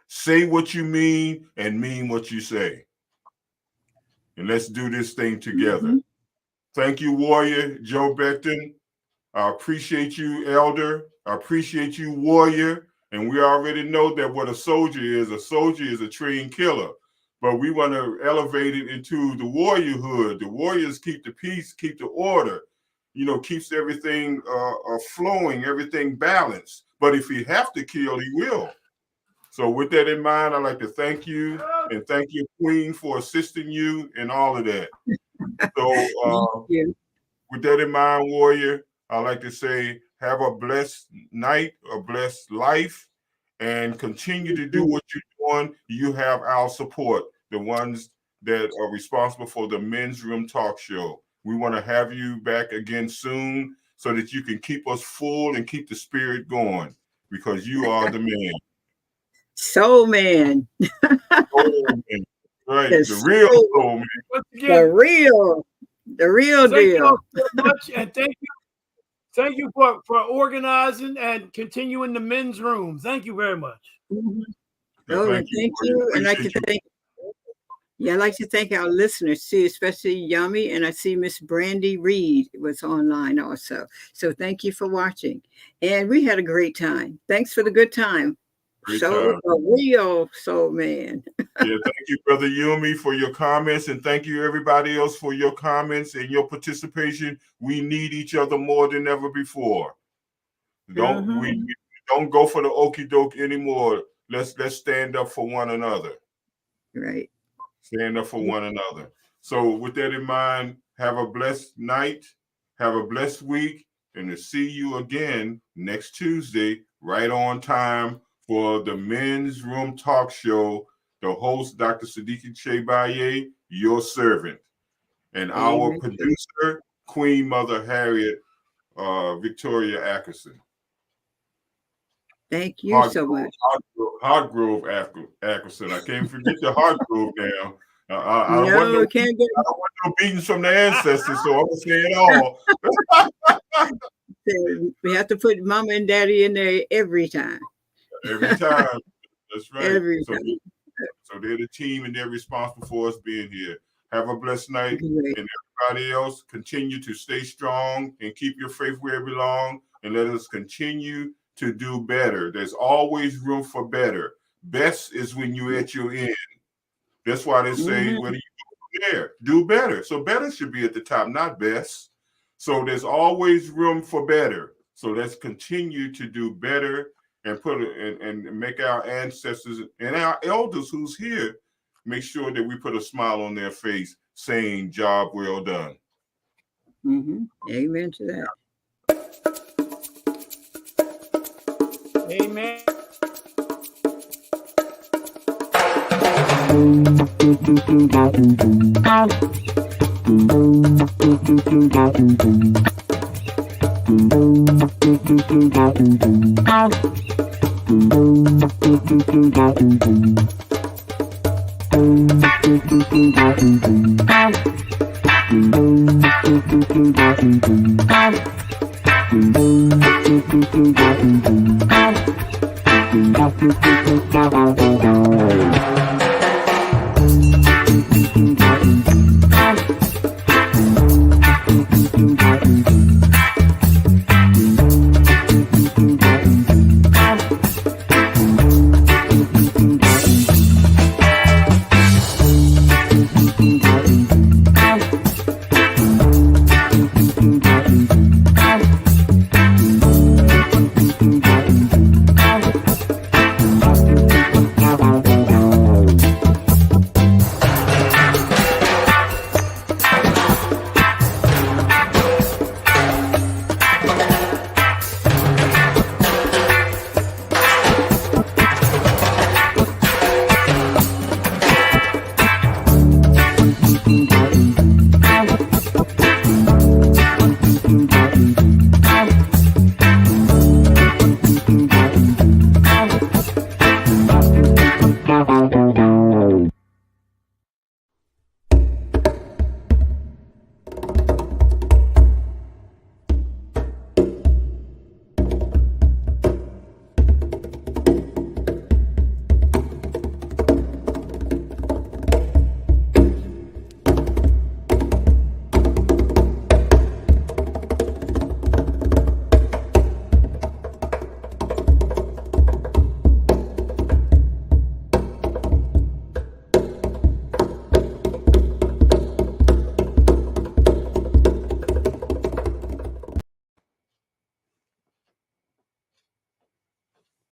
Say what you mean and mean what you say. And let's do this thing together. Thank you, Warrior Joe Becton. I appreciate you, Elder. I appreciate you, Warrior. And we already know that what a soldier is a trained killer. But we want to elevate it into the warriorhood. The warriors keep the peace, keep the order, keeps everything flowing, everything balanced. But if he have to kill, he will. So with that in mind, I'd like to thank you, and thank you, Queen, for assisting you in all of that. So with that in mind, Warrior, I'd like to say have a blessed night, a blessed life, and continue to do what you're doing. You have our support, the ones that are responsible for the Men's Room Talk Show. We want to have you back again soon so that you can keep us full and keep the spirit going, because you are the man. Soul man. Soul man. Right, the The real soul, soul man. the real Thank deal. you all so much, and thank you for organizing and continuing the men's room. Thank you very much. Oh, and thank you. And I'd like to thank our listeners too, especially Yummy. And I see Miss Brandy Reed was online also. So thank you for watching. And we had a great time. Thanks for the good time. So a real soul man. Yeah, thank you, Brother Yumi, for your comments, and thank you everybody else for your comments and your participation. We need each other more than ever before. We don't go for the okie doke anymore. Let's stand up for one another. Right. Stand up for one another. So with that in mind, have a blessed night, have a blessed week, and to see you again next Tuesday, right on time for the Men's Room Talk Show. The host, Dr. Sadiki Che Baye, your servant, and our Amen. producer, Queen Mother Harriet Victoria Atkerson. Thank you so much. Hargrove Atkerson. I can't forget the Hargrove now. I don't No, want can't get no beatings from the ancestors, so I'm gonna say it all. we have to put mama and daddy in there every time. Every time. That's right. Every time. So they're the team and they're responsible for us being here. Have a blessed night. Great. And everybody else, continue to stay strong and keep your faith where it belongs, and let us continue to do better. There's always room for better. Best is when you're at your end. That's why they say, what do you do there? Do better. So better should be at the top, not best. So there's always room for better. So let's continue to do better and and make our ancestors and our elders who's here, make sure that we put a smile on their face saying, job well done. Amen to that. Amen. Thank you.